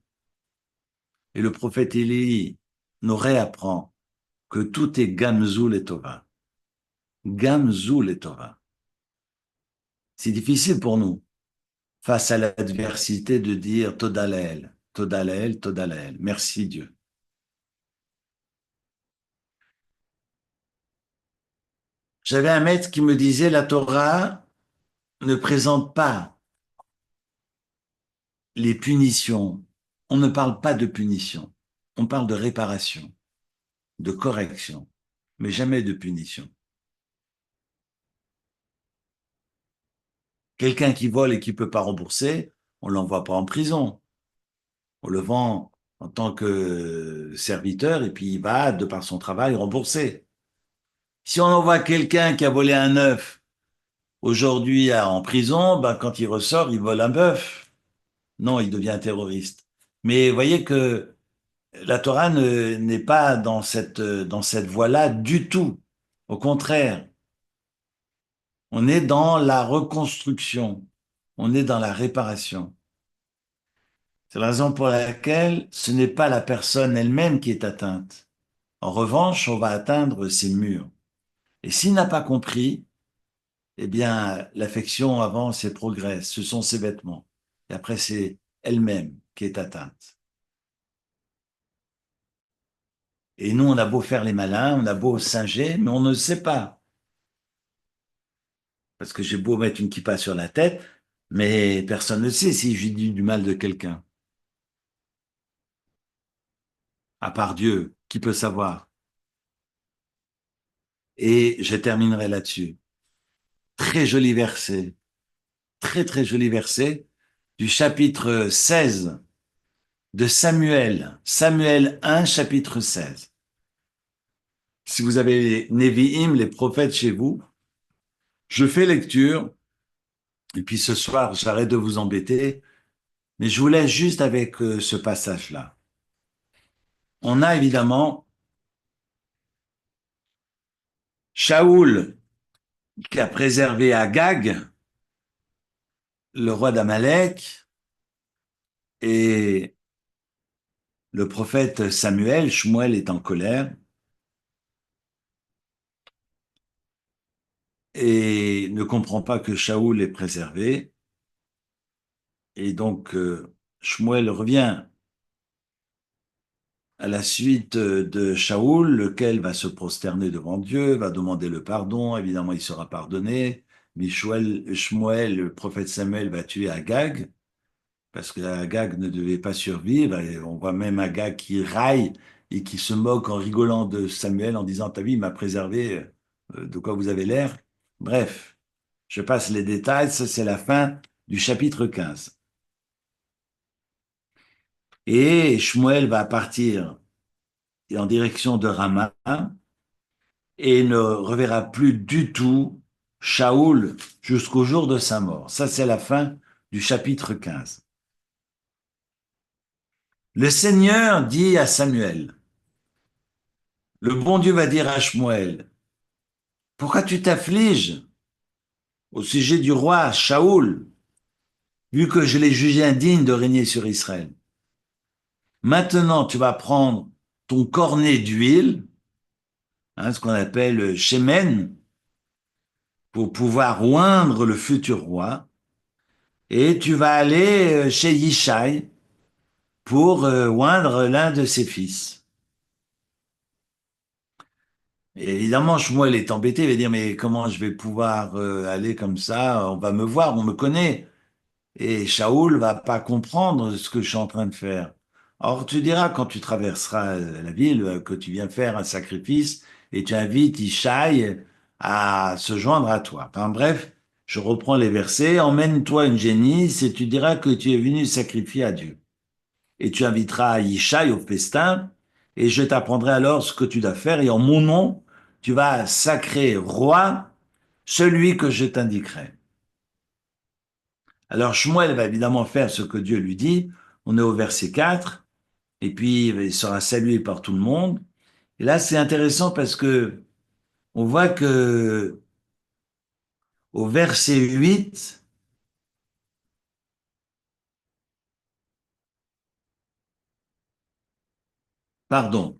Et le prophète Élie nous réapprend que tout est Gamzoul et Tova. Gamzoul et Tova. C'est difficile pour nous, face à l'adversité, de dire Todalel, Todalel, Todalel. Merci Dieu. J'avais un maître qui me disait la Torah ne présente pas les punitions. On ne parle pas de punition. On parle de réparation, de correction, mais jamais de punition. Quelqu'un qui vole et qui ne peut pas rembourser, on ne l'envoie pas en prison. On le vend en tant que serviteur et puis il va, de par son travail, rembourser. Si on envoie quelqu'un qui a volé un œuf aujourd'hui en prison, ben, quand il ressort, il vole un bœuf. Non, il devient terroriste. Mais vous voyez que la Torah n'est pas dans cette voie-là du tout. Au contraire, on est dans la reconstruction, on est dans la réparation. C'est la raison pour laquelle ce n'est pas la personne elle-même qui est atteinte. En revanche, on va atteindre ses murs. Et s'il n'a pas compris, eh bien, l'affection avance et progresse. Ce sont ses vêtements. Et après, c'est elle-même qui est atteinte. Et nous, on a beau faire les malins, on a beau singer, mais on ne sait pas. parce que j'ai beau mettre une kippa sur la tête, mais personne ne sait si j'ai dit du mal de quelqu'un, à part Dieu, qui peut savoir? Et je terminerai là-dessus. Très joli verset, très très joli verset du chapitre 16 de Samuel, Samuel 1, chapitre 16. Si vous avez les Nevi'im, les prophètes chez vous, je fais lecture, et puis ce soir, j'arrête de vous embêter, mais je vous laisse juste avec ce passage-là. On a évidemment Shaoul qui a préservé Agag, le roi d'Amalek, et le prophète Samuel, Shmuel est en colère, et ne comprend pas que Shaoul est préservé, et donc Shmuel revient à la suite de Shaoul, lequel va se prosterner devant Dieu, va demander le pardon, évidemment il sera pardonné, mais Shmuel, le prophète Samuel, va tuer Agag, parce que Agag ne devait pas survivre, et on voit même Agag qui raille et qui se moque en rigolant de Samuel en disant, t'as vu, il m'a préservé, de quoi vous avez l'air. Bref, je passe les détails, ça c'est la fin du chapitre 15. Et Shmuel va partir en direction de Rama, et ne reverra plus du tout Shaoul jusqu'au jour de sa mort. Ça, c'est la fin du chapitre 15. Le Seigneur dit à Samuel, le bon Dieu va dire à Shmuel, pourquoi tu t'affliges au sujet du roi Shaoul, vu que je l'ai jugé indigne de régner sur Israël? Maintenant, tu vas prendre ton cornet d'huile, ce qu'on appelle le shemen, pour pouvoir oindre le futur roi, et tu vas aller chez Yishai, pour oindre l'un de ses fils. Et évidemment, Shmuel est embêté, il va dire, mais comment je vais pouvoir aller comme ça? On va me voir, on me connaît. Et Shaoul va pas comprendre ce que je suis en train de faire. Or, tu diras quand tu traverseras la ville que tu viens faire un sacrifice et tu invites Ishaï à se joindre à toi. Enfin bref, je reprends les versets. Emmène-toi une génisse et tu diras que tu es venu sacrifier à Dieu. Et tu inviteras Yishai au festin, et je t'apprendrai alors ce que tu dois faire, et en mon nom, tu vas sacrer roi celui que je t'indiquerai. Alors Shmuel va évidemment faire ce que Dieu lui dit, on est au verset 4, et puis il sera salué par tout le monde. Et là, c'est intéressant parce que on voit que au verset 8, pardon,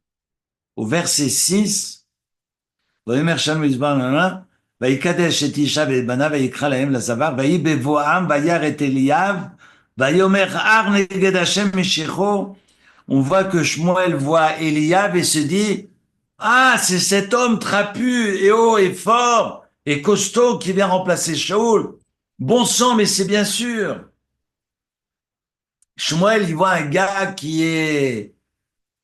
au verset 6, ויאמר שם מזבח לענה, ויקדש את אישה ואת בניו ויקרא להם לזבר, ויהי בבואם וירא את אליאב, ויאמר הר נגד השם משיחו. On voit que Shmuel voit Eliab et se dit, ah, c'est cet homme trapu et haut et fort et costaud qui vient remplacer Shaoul. Bon sang, mais c'est bien sûr. Shmuel, il voit un gars qui est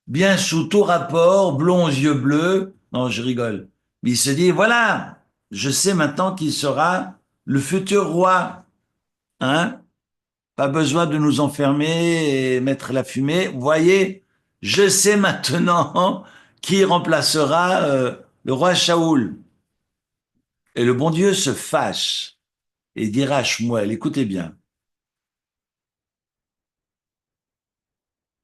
bien sous tout rapport, blond aux yeux bleus. Non, je rigole. Mais il se dit, voilà, je sais maintenant qu'il sera le futur roi. Hein? Pas besoin de nous enfermer et mettre la fumée. Vous voyez, je sais maintenant qui remplacera le roi Shaoul. Et le bon Dieu se fâche et dira à Shmuel, écoutez bien.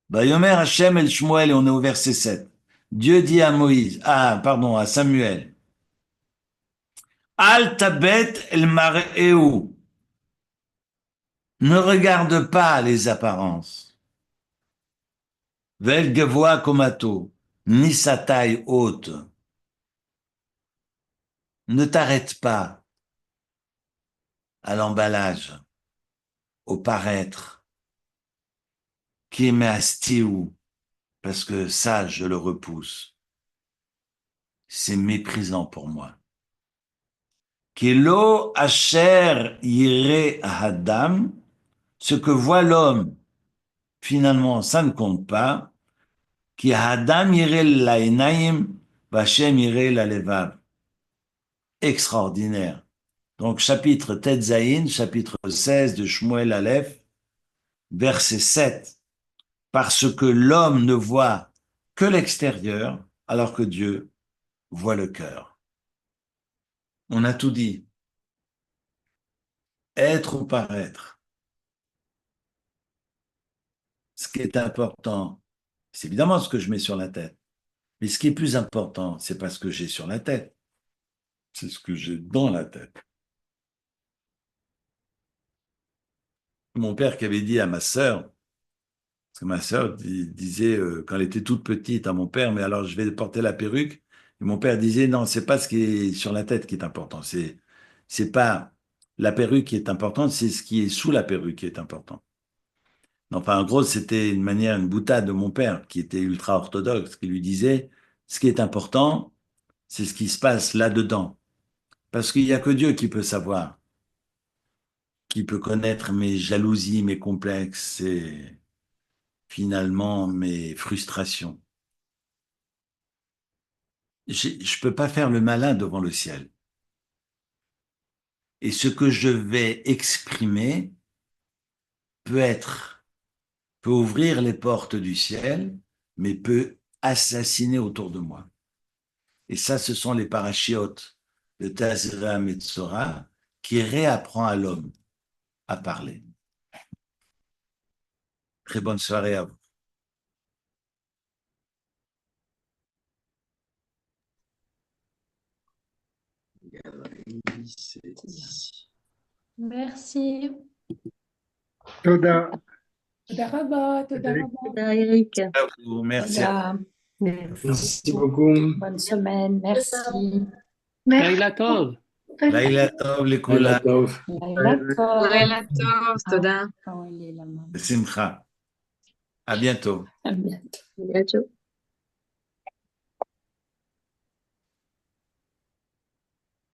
Bayomer Hashem el Shmuel, et on est au verset 7. Dieu dit à Moïse, pardon, à Samuel, Al tabet el mar'eu. Ne regarde pas les apparences. Vel gavoa komato, ni sa taille haute. Ne t'arrête pas à l'emballage, au paraître, qui est astiu, parce que ça, je le repousse. C'est méprisant pour moi. Kelo asher yire hadam, ce que voit l'homme, finalement, ça ne compte pas. Ki hadam yire lainaim, vachem yire la levav. Extraordinaire. Donc, chapitre Tetzaïn, chapitre 16 de Shmuel Aleph, verset 7. Parce que l'homme ne voit que l'extérieur, alors que Dieu voit le cœur. On a tout dit. Être ou paraître. Ce qui est important, c'est évidemment ce que je mets sur la tête. Mais ce qui est plus important, c'est pas ce que j'ai sur la tête. C'est ce que j'ai dans la tête. Mon père qui avait dit à ma sœur, parce que ma sœur disait, quand elle était toute petite à mon père, mais alors je vais porter la perruque. Et mon père disait, non, c'est pas ce qui est sur la tête qui est important. C'est pas la perruque qui est importante, c'est ce qui est sous la perruque qui est important. Enfin, en gros, c'était une manière, une boutade de mon père, qui était ultra orthodoxe, qui lui disait, ce qui est important, c'est ce qui se passe là-dedans. Parce qu'il n'y a que Dieu qui peut savoir, qui peut connaître mes jalousies, mes complexes et finalement mes frustrations. Je ne peux pas faire le malin devant le ciel. Et ce que je vais exprimer peut ouvrir les portes du ciel, mais peut assassiner autour de moi. Et ça, ce sont les parachiotes de Tazira Metzora qui réapprend à l'homme à parler. Très bonne soirée à vous. Merci. Toda. תודה רבה, תודה Frédéric. רבה. תודה, אריק. À vous. Merci. תודה. Merci beaucoup. Bonne semaine, merci. לילה טוב. Laïla Tov, les Laila Kula, Tov. לילה טוב. לילה טוב, תודה. אוי, לילה ממש. Simcha. À bientôt. À bientôt. ביי,